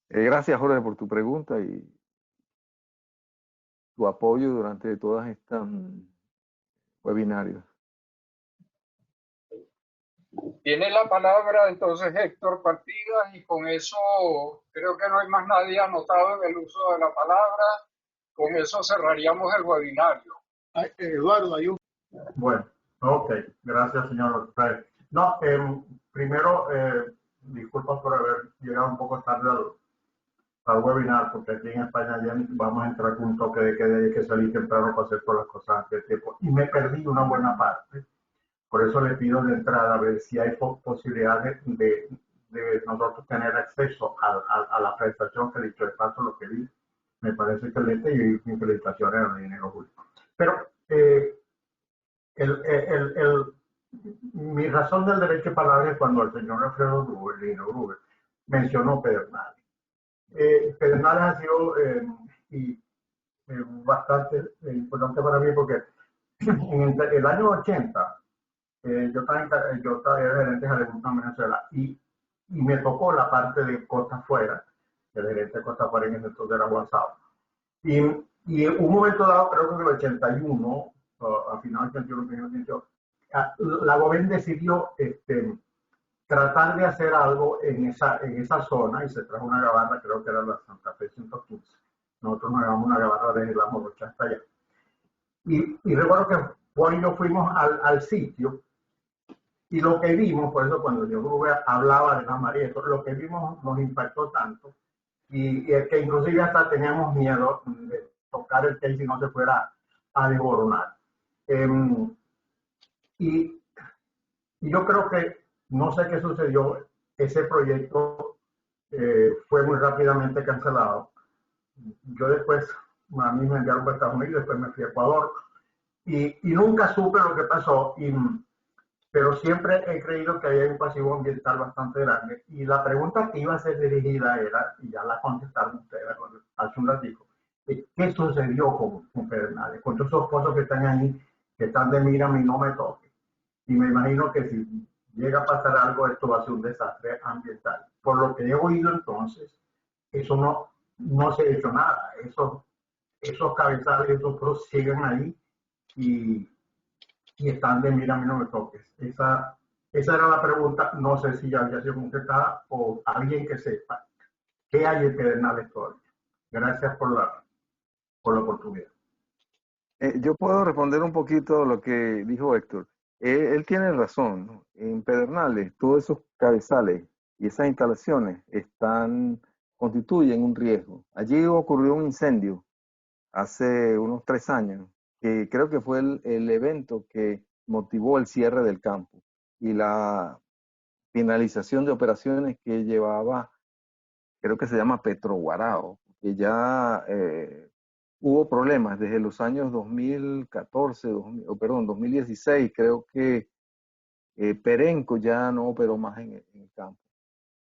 S2: Gracias, Jorge, por tu pregunta y tu apoyo durante todas estas webinarios.
S3: Tiene la palabra entonces Héctor Partidas, y con eso creo que no hay más nadie anotado en el uso de la palabra. Con eso cerraríamos el webinario.
S1: Eduardo, hay un...
S10: Bueno, ok, gracias, señor López. No, primero, disculpas por haber llegado un poco tarde al webinar, porque aquí en España ya vamos a entrar con un toque de queda y hay que salir temprano para hacer todas las cosas antes de tiempo. Y me perdí una buena parte. Por eso le pido de entrada a ver si hay posibilidades de nosotros tener acceso a la presentación, que dicho de paso lo que vi, me parece excelente, y mis felicitaciones al ingeniero Julio. Pero mi razón del derecho de palabra es cuando el señor Alfredo Gruber, el ingeniero Gruber, mencionó Pedernales. Pedernales ha sido bastante importante para mí porque en el año 80 yo estaba gerente de Agricultura en Venezuela y me tocó la parte de Costa Afuera, el gerente de Costa Afuera en ese entonces era avanzado. Y un momento dado, creo que en el 81, a finales del 81, la gobierno decidió tratar de hacer algo en esa zona y se trajo una gabarra, creo que era la Santa Fe 115. Nosotros nos llevamos una gabarra desde la Morocha hasta allá. Y recuerdo que Juan y yo fuimos al sitio y lo que vimos, por eso cuando yo hablaba de la María, lo que vimos nos impactó tanto y es que inclusive hasta teníamos miedo de tocar el techo y no se fuera a desboronar. Y yo creo que, no sé qué sucedió, ese proyecto fue muy rápidamente cancelado. Yo después, a mí me enviaron para Estados Unidos, después me fui a Ecuador y nunca supe lo que pasó, pero siempre he creído que hay un pasivo ambiental bastante grande. Y la pregunta que iba a ser dirigida era, y ya la contestaron ustedes hace un ratito, ¿qué sucedió con Pedernales? Con todos esos pozos que están ahí, que están de mírame y no me toque. Y me imagino que si llega a pasar algo, esto va a ser un desastre ambiental. Por lo que he oído entonces, eso no se ha hecho nada. Esos cabezales, esos pros siguen ahí y están de mírame, no me toques. Esa era la pregunta. No sé si ya había sido contestada o alguien que sepa qué hay en Pedernales todavía. Gracias por la oportunidad.
S2: Yo puedo responder un poquito lo que dijo Héctor. Él tiene razón, ¿no? En Pedernales, todos esos cabezales y esas instalaciones constituyen un riesgo. Allí ocurrió un incendio hace unos 3 años, que creo que fue el evento que motivó el cierre del campo y la finalización de operaciones que llevaba, creo que se llama Petroguarao, que ya hubo problemas desde los años 2014, 2016, creo que Perenco ya no operó más en el campo.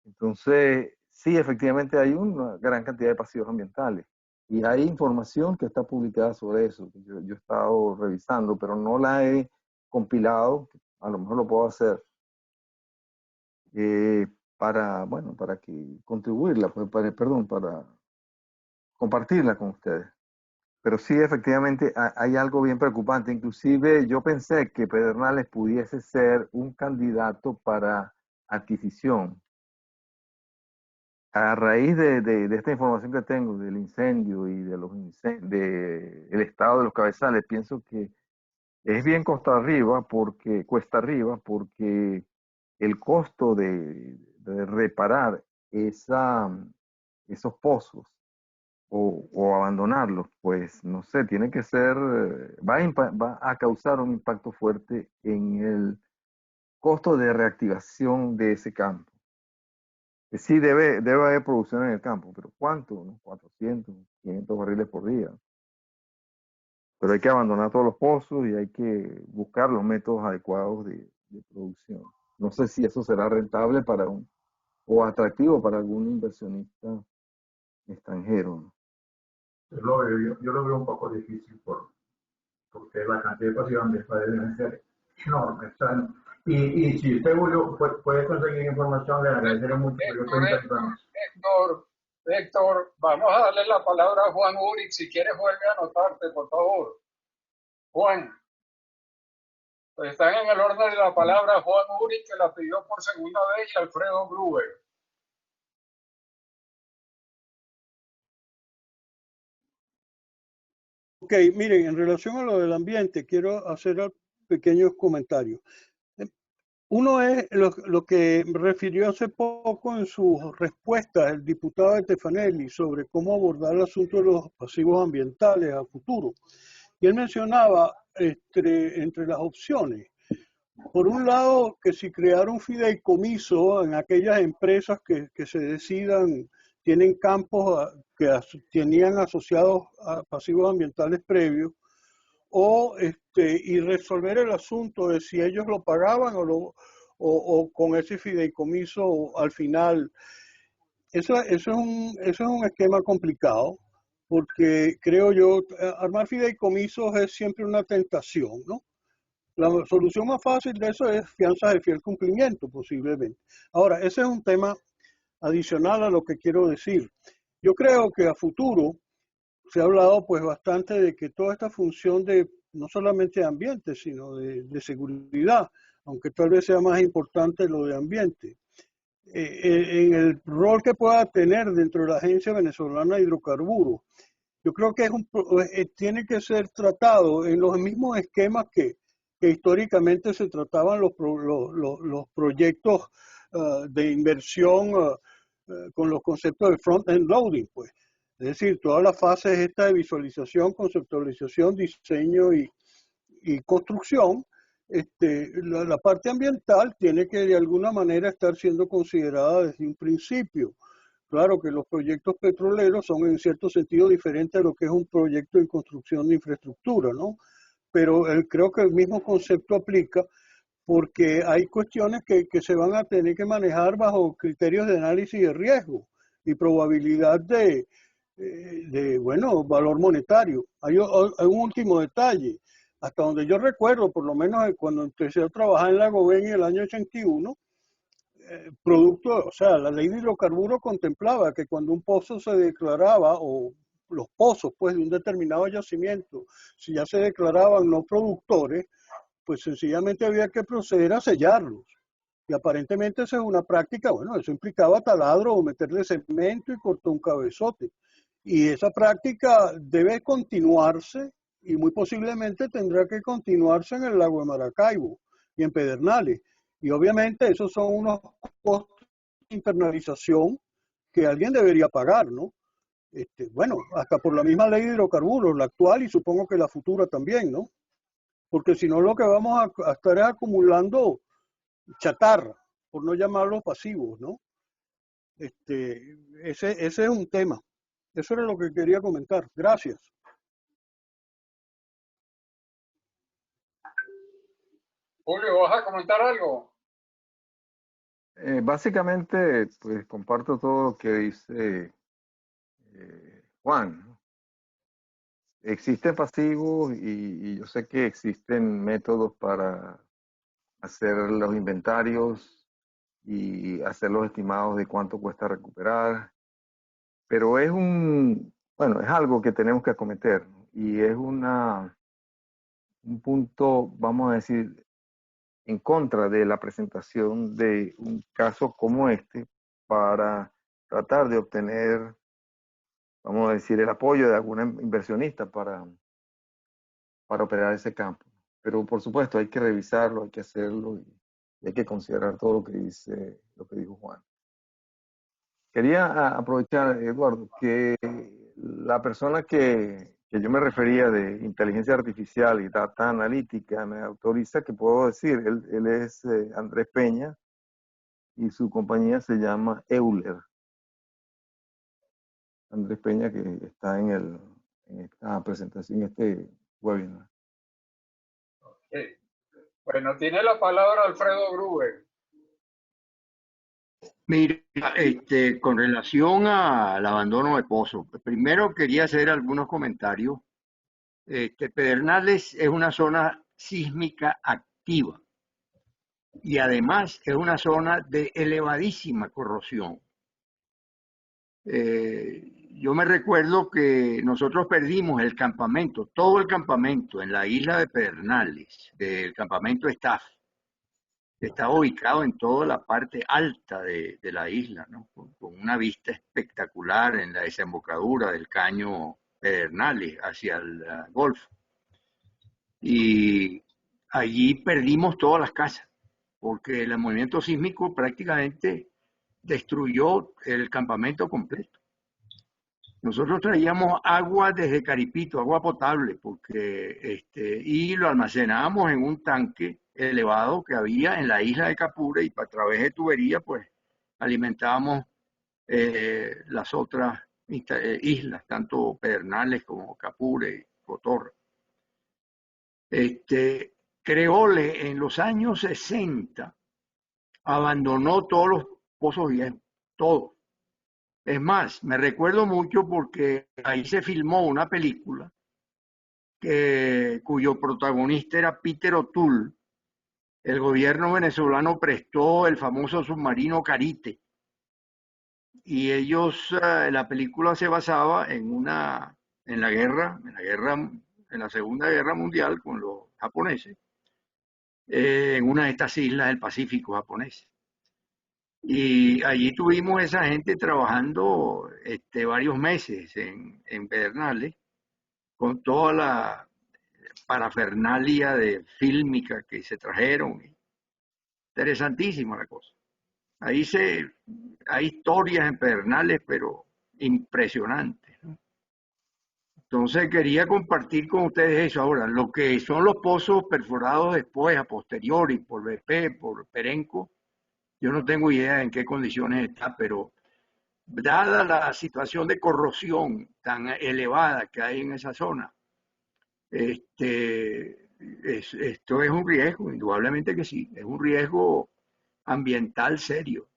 S2: Entonces, sí, efectivamente hay una gran cantidad de pasivos ambientales. Y hay información que está publicada sobre eso. Yo he estado revisando, pero no la he compilado. A lo mejor lo puedo hacer para, bueno, para que contribuirla, para compartirla con ustedes. Pero sí, efectivamente, hay algo bien preocupante. Inclusive yo pensé que Pedernales pudiese ser un candidato para adquisición. A raíz de esta información que tengo del incendio y de el estado de los cabezales, pienso que es bien cuesta arriba porque el costo de reparar esos pozos o abandonarlos, pues no sé, tiene que ser, va a causar un impacto fuerte en el costo de reactivación de ese campo. Sí, debe haber producción en el campo, pero ¿cuánto? ¿No? 400, 500 barriles por día. Pero hay que abandonar todos los pozos y hay que buscar los métodos adecuados de producción. No sé si eso será rentable o atractivo para algún inversionista extranjero, ¿no?
S10: Yo lo veo un poco difícil porque la cantidad de pasión deben ser enormes. Y si usted, Julio, puede conseguir información, le agradeceré mucho. Yo estoy interesado.
S3: Héctor, vamos a darle la palabra a Juan Uric. Si quieres, vuelve a anotarte, por favor. Juan. Están en el orden de la palabra Juan Uric, que la pidió por segunda vez, y Alfredo Gruber.
S8: Ok, miren, en relación a lo del ambiente, quiero hacer pequeños comentarios. Uno es lo que refirió hace poco en su respuesta el diputado Estefanelli sobre cómo abordar el asunto de los pasivos ambientales a futuro. Y él mencionaba entre las opciones, por un lado, que si crear un fideicomiso en aquellas empresas que se decidan, tienen campos que tenían asociados a pasivos ambientales previos, y resolver el asunto de si ellos lo pagaban o con ese fideicomiso al final. Eso es un esquema complicado, porque creo yo, armar fideicomisos es siempre una tentación, ¿no? La solución más fácil de eso es fianzas de fiel cumplimiento, posiblemente. Ahora, ese es un tema adicional a lo que quiero decir. Yo creo que a futuro se ha hablado pues bastante de que toda esta función de no solamente de ambiente, sino de seguridad, aunque tal vez sea más importante lo de ambiente, en el rol que pueda tener dentro de la Agencia Venezolana de Hidrocarburos, yo creo que tiene que ser tratado en los mismos esquemas que históricamente se trataban los proyectos de inversión con los conceptos de front-end loading, pues. Es decir, todas las fases esta de visualización, conceptualización, diseño y construcción, la parte ambiental tiene que de alguna manera estar siendo considerada desde un principio. Claro que los proyectos petroleros son en cierto sentido diferentes a lo que es un proyecto de construcción de infraestructura, ¿no? Pero creo que el mismo concepto aplica porque hay cuestiones que se van a tener que manejar bajo criterios de análisis de riesgo y probabilidad de valor monetario. Hay un último detalle. Hasta donde yo recuerdo, por lo menos cuando empecé a trabajar en la GOBEN en el año 81, la ley de hidrocarburos contemplaba que cuando un pozo se declaraba, o los pozos pues de un determinado yacimiento, si ya se declaraban no productores, pues sencillamente había que proceder a sellarlos. Y aparentemente esa es una práctica, bueno, eso implicaba taladro o meterle cemento y cortar un cabezote. Y esa práctica debe continuarse y muy posiblemente tendrá que continuarse en el lago de Maracaibo y en Pedernales. Y obviamente esos son unos costos de internalización que alguien debería pagar, ¿no? Bueno, hasta por la misma ley de hidrocarburos, la actual y supongo que la futura también, ¿no? Porque si no lo que vamos a estar es acumulando chatarra, por no llamarlos pasivos, ¿no? Ese es un tema. Eso era lo que quería comentar. Gracias.
S3: Julio, ¿vas a comentar algo?
S2: Básicamente, pues comparto todo lo que dice Juan, ¿no? existen pasivos y yo sé que existen métodos para hacer los inventarios y hacer los estimados de cuánto cuesta recuperar, pero es bueno, es algo que tenemos que acometer y es un punto, vamos a decir, en contra de la presentación de un caso como este para tratar de obtener, vamos a decir, el apoyo de algún inversionista para operar ese campo. Pero por supuesto hay que revisarlo, hay que hacerlo y hay que considerar todo lo que dijo Juan. Quería aprovechar, Eduardo, que la persona que yo me refería de inteligencia artificial y data analítica me autoriza que puedo decir, él es Andrés Peña y su compañía se llama Euler. Andrés Peña, que está en esta presentación, en este webinar.
S3: Bueno, tiene la palabra Alfredo Gruber.
S6: Mira, con relación al abandono de pozos, primero quería hacer algunos comentarios. Pedernales es una zona sísmica activa y además es una zona de elevadísima corrosión. Yo me recuerdo que nosotros perdimos el campamento, todo el campamento en la isla de Pedernales, del campamento Staff. Estaba ubicado en toda la parte alta de la isla, ¿no? Con una vista espectacular en la desembocadura del caño Pedernales hacia el Golfo. Y allí perdimos todas las casas, porque el movimiento sísmico prácticamente destruyó el campamento completo. Nosotros traíamos agua desde Caripito, agua potable, y lo almacenábamos en un tanque elevado que había en la isla de Capure y a través de tubería pues alimentábamos las otras islas, tanto Pedernales como Capure y Cotorra. Creole en los años 60 abandonó todos los pozos viejos, todos. Es más, me recuerdo mucho porque ahí se filmó una película cuyo protagonista era Peter O'Toole. El gobierno venezolano prestó el famoso submarino Carite y la película se basaba en la Segunda Guerra Mundial con los japoneses, en una de estas islas del Pacífico japonés. Y allí tuvimos esa gente trabajando varios meses en Pedernales con toda la parafernalia de fílmica que se trajeron. Interesantísima la cosa. Hay historias en Pedernales, pero impresionantes, ¿no? Entonces quería compartir con ustedes eso. Ahora, lo que son los pozos perforados después, a posteriori, por BP, por Perenco, yo no tengo idea en qué condiciones está, pero dada la situación de corrosión tan elevada que hay en esa zona, esto es un riesgo, indudablemente que sí, es un riesgo ambiental serio.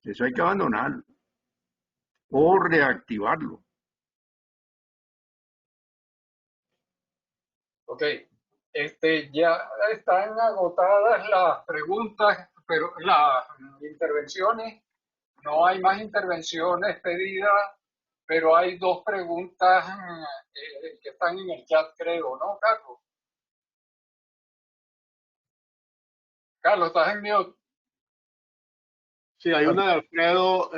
S6: Eso hay que abandonarlo o reactivarlo.
S3: Ok, ya están agotadas las preguntas, pero las intervenciones, no hay más intervenciones pedidas, pero hay dos preguntas que están en el chat, creo, ¿no, Carlos? Carlos, estás en mute.
S1: Sí, hay una de Alfredo,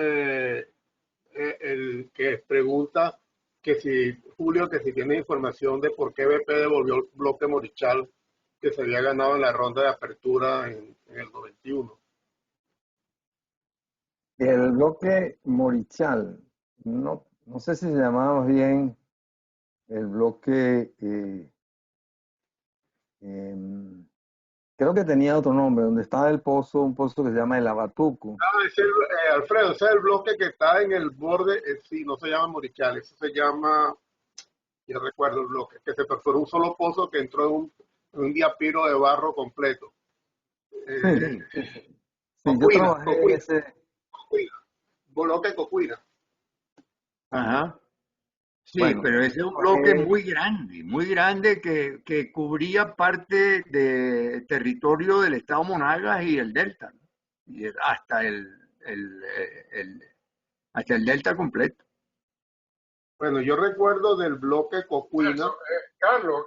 S1: el que pregunta que si tiene información de por qué BP devolvió el bloque Morichal que se había ganado en la ronda de apertura en el 91.
S2: El bloque Morichal, no sé si se llamaba más bien el bloque, creo que tenía otro nombre, donde estaba un pozo que se llama el Abatuco.
S1: Alfredo, ese es el bloque que está en el borde, sí, no se llama Morichal, eso se llama, ya recuerdo el bloque, que se perforó un solo pozo que entró en un diapiro de barro completo.
S2: Sí, yo trabajé en ese...
S1: Bloque Cocuina.
S6: Ajá. Sí,
S2: Bueno,
S6: pero ese es un bloque muy grande que cubría parte de territorio del estado Monagas y el Delta, ¿no? Y hasta hasta el Delta completo.
S1: Bueno, yo recuerdo del bloque Cocuina.
S3: Carlos,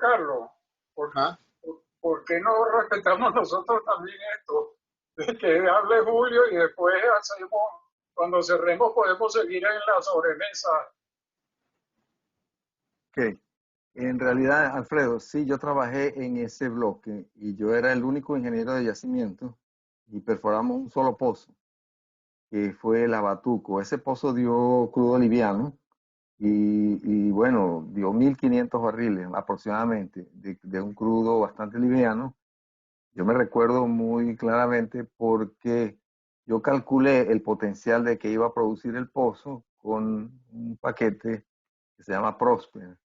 S3: ¿por,
S1: Ajá.
S3: por qué no respetamos nosotros también esto? De que hable Julio y después hacemos, cuando cerremos podemos seguir en la sobremesa.
S2: ok. En realidad, Alfredo, sí, yo trabajé en ese bloque y yo era el único ingeniero de yacimiento y perforamos un solo pozo, que fue el Abatuco. Ese pozo dio crudo liviano y bueno, dio 1.500 barriles aproximadamente de un crudo bastante liviano. Yo me recuerdo muy claramente porque yo calculé el potencial de que iba a producir el pozo con un paquete que se llama Prosper.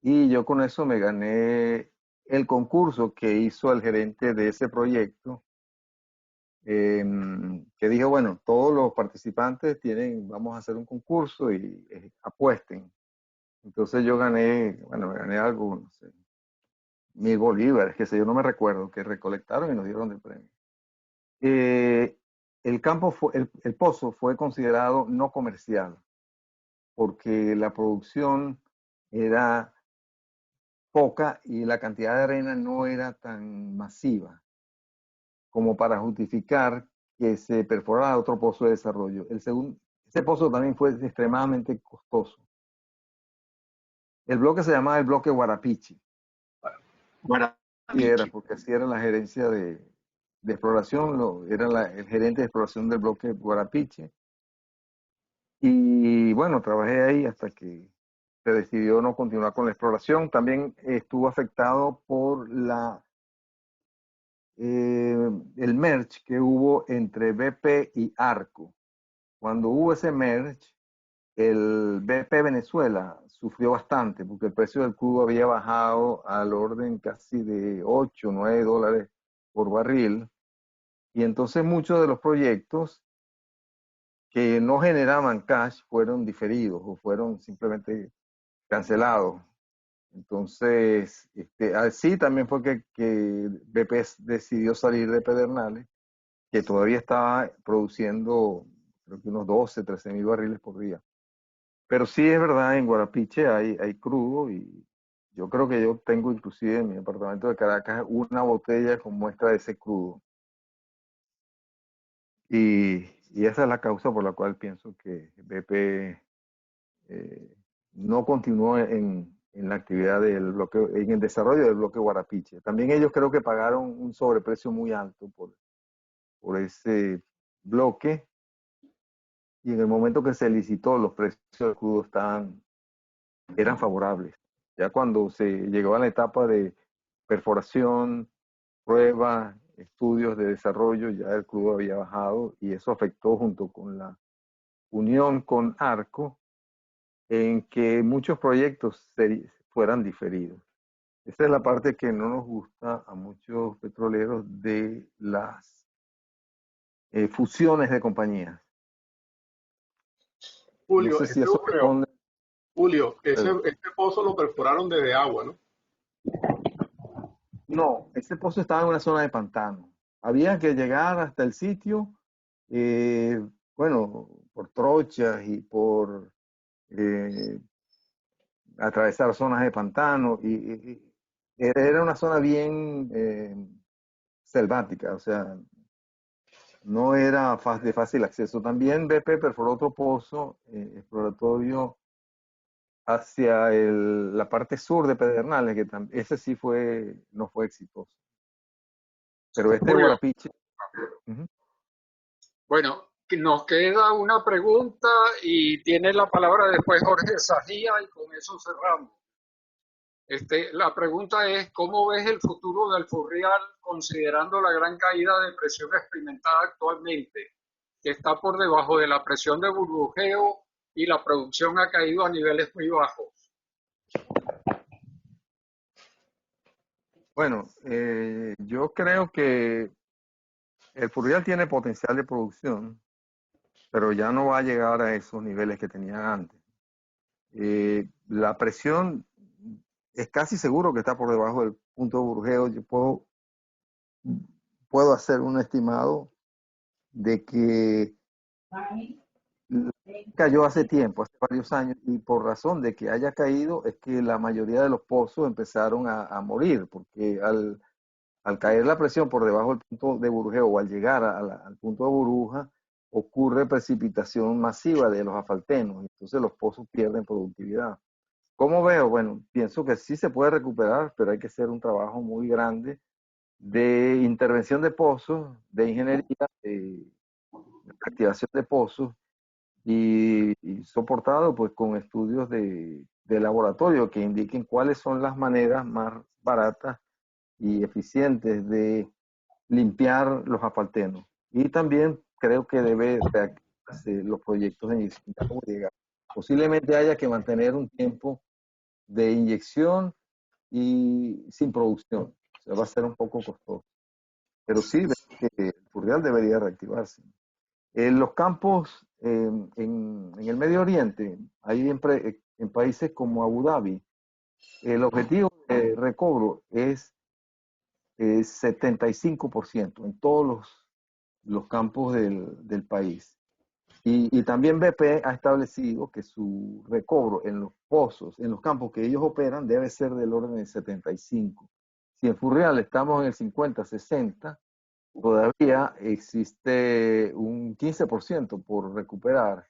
S2: Y yo con eso me gané el concurso que hizo el gerente de ese proyecto, que dijo, bueno, todos los participantes vamos a hacer un concurso y apuesten. Entonces yo gané, bueno, me gané algo, no sé, 1.000 bolívares, que sé yo, no me recuerdo, que recolectaron y nos dieron de premio. El pozo fue considerado no comercial, porque la producción era poca y la cantidad de arena no era tan masiva como para justificar que se perforara otro pozo de desarrollo. Ese pozo también fue extremadamente costoso. El bloque se llamaba el bloque Guarapichi. Y era, porque así era la gerencia de exploración, era el gerente de exploración del bloque Guarapichi. Y bueno, trabajé ahí hasta que se decidió no continuar con la exploración. También estuvo afectado por el merge que hubo entre BP y Arco. Cuando hubo ese merge, el BP Venezuela sufrió bastante porque el precio del crudo había bajado al orden casi de 8, 9 dólares por barril. Y entonces muchos de los proyectos que no generaban cash fueron diferidos o fueron simplemente cancelados. Entonces, así también fue que BP decidió salir de Pedernales, que todavía estaba produciendo, creo que unos 12, 13.000 barriles por día. Pero sí es verdad, en Guarapiche hay crudo y yo creo que yo tengo inclusive en mi apartamento de Caracas una botella con muestra de ese crudo. Y esa es la causa por la cual pienso que BP no continuó en la actividad del bloque, en el desarrollo del bloque Guarapiche. También ellos creo que pagaron un sobreprecio muy alto por ese bloque, y en el momento que se licitó los precios del crudo eran favorables. Ya cuando se llegó a la etapa de perforación, prueba, estudios de desarrollo, ya el crudo había bajado y eso afectó, junto con la unión con Arco, en que muchos proyectos fueran diferidos. Esa es la parte que no nos gusta a muchos petroleros de las fusiones de compañías.
S1: Julio,
S2: No sé si eso responde.
S1: este pozo lo perforaron desde agua, ¿no?
S2: No, ese pozo estaba en una zona de pantano. Había que llegar hasta el sitio, bueno, por trochas y por atravesar zonas de pantano. Y era una zona bien selvática, o sea, no era de fácil acceso. También BP perforó otro pozo exploratorio hacia la parte sur de Pedernales, que ese sí no fue exitoso. Pero este
S3: Julio,
S2: Guarapiche.
S3: bueno, nos queda una pregunta y tiene la palabra después Jorge Sajía y con eso cerramos. La pregunta es, ¿cómo ves el futuro del Furrial considerando la gran caída de presión experimentada actualmente, que está por debajo de la presión de burbujeo y la producción ha caído a niveles muy bajos?
S2: Bueno, yo creo que el Furrial tiene potencial de producción, pero ya no va a llegar a esos niveles que tenía antes. La presión es casi seguro que está por debajo del punto de burbujeo. Yo puedo hacer un estimado de que cayó hace tiempo, hace varios años, y por razón de que haya caído es que la mayoría de los pozos empezaron a morir, porque al caer la presión por debajo del punto de burbujeo o al llegar al punto de burbuja, ocurre precipitación masiva de los asfaltenos, entonces los pozos pierden productividad. ¿Cómo veo? Bueno, pienso que sí se puede recuperar, pero hay que hacer un trabajo muy grande de intervención de pozos, de ingeniería, de activación de pozos, y soportado pues con estudios de laboratorio que indiquen cuáles son las maneras más baratas y eficientes de limpiar los asfaltenos. Y también creo que debe reactivarse los proyectos de inyección de agua de gas. Posiblemente haya que mantener un tiempo de inyección y sin producción. O sea, va a ser un poco costoso. Pero sí, el Furrial debería reactivarse. En los campos en el Medio Oriente, ahí en países como Abu Dhabi, el objetivo de recobro es 75% en todos los campos del país. Y también BP ha establecido que su recobro en los pozos, en los campos que ellos operan, debe ser del orden de 75%. Si en Furrial estamos en el 50-60%, todavía existe un 15% por recuperar.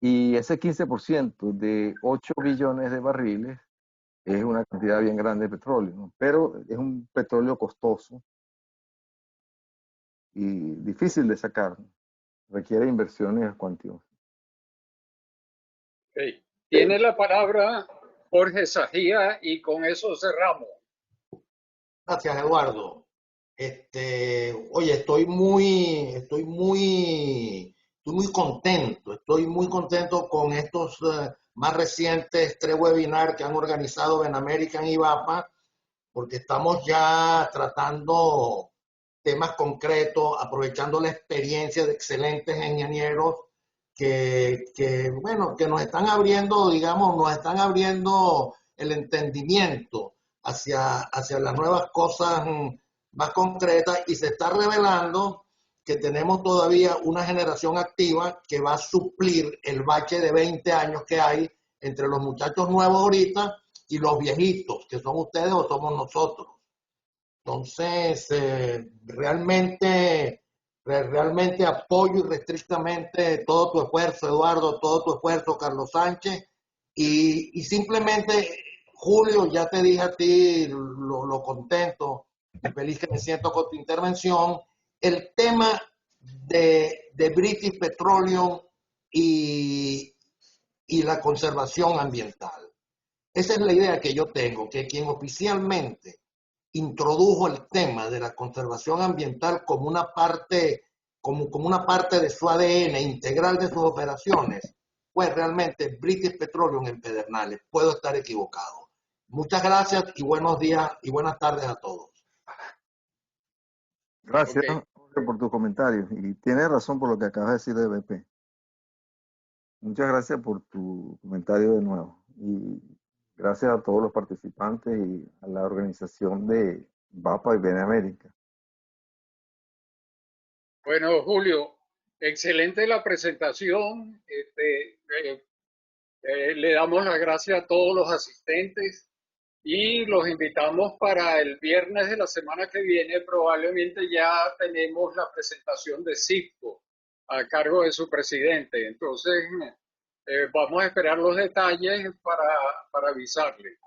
S2: Y ese 15% de 8 billones de barriles es una cantidad bien grande de petróleo, ¿no? Pero es un petróleo costoso y difícil de sacar, ¿no? Requiere inversiones cuantiosas.
S3: Okay. Tiene la palabra Jorge Sajía y con eso cerramos.
S9: Gracias, Eduardo. Oye, estoy muy contento con estos más recientes 3 webinars que han organizado Benamerican y BAPA, porque estamos ya tratando temas concretos, aprovechando la experiencia de excelentes ingenieros bueno, que nos están abriendo, digamos, nos están abriendo el entendimiento hacia las nuevas cosas más concretas, y se está revelando que tenemos todavía una generación activa que va a suplir el bache de 20 años que hay entre los muchachos nuevos ahorita y los viejitos, que son ustedes o somos nosotros. Entonces, realmente apoyo irrestrictamente todo tu esfuerzo, Eduardo, todo tu esfuerzo, Carlos Sánchez, y simplemente, Julio, ya te dije a ti lo contento y feliz que me siento con tu intervención. El tema de British Petroleum y la conservación ambiental. Esa es la idea que yo tengo, que quien oficialmente introdujo el tema de la conservación ambiental como una parte de su ADN integral de sus operaciones, pues realmente British Petroleum en Pedernales. Puedo estar equivocado. Muchas gracias y buenos días y buenas tardes a todos.
S2: Gracias, Jorge, por tus comentarios. Y tienes razón por lo que acabas de decir de BP. Muchas gracias por tu comentario de nuevo. Y gracias a todos los participantes y a la organización de BAPA y Benamérica.
S3: Bueno, Julio, excelente la presentación. Le damos las gracias a todos los asistentes y los invitamos para el viernes de la semana que viene. Probablemente ya tenemos la presentación de CIFCO a cargo de su presidente. Entonces, vamos a esperar los detalles para avisarles.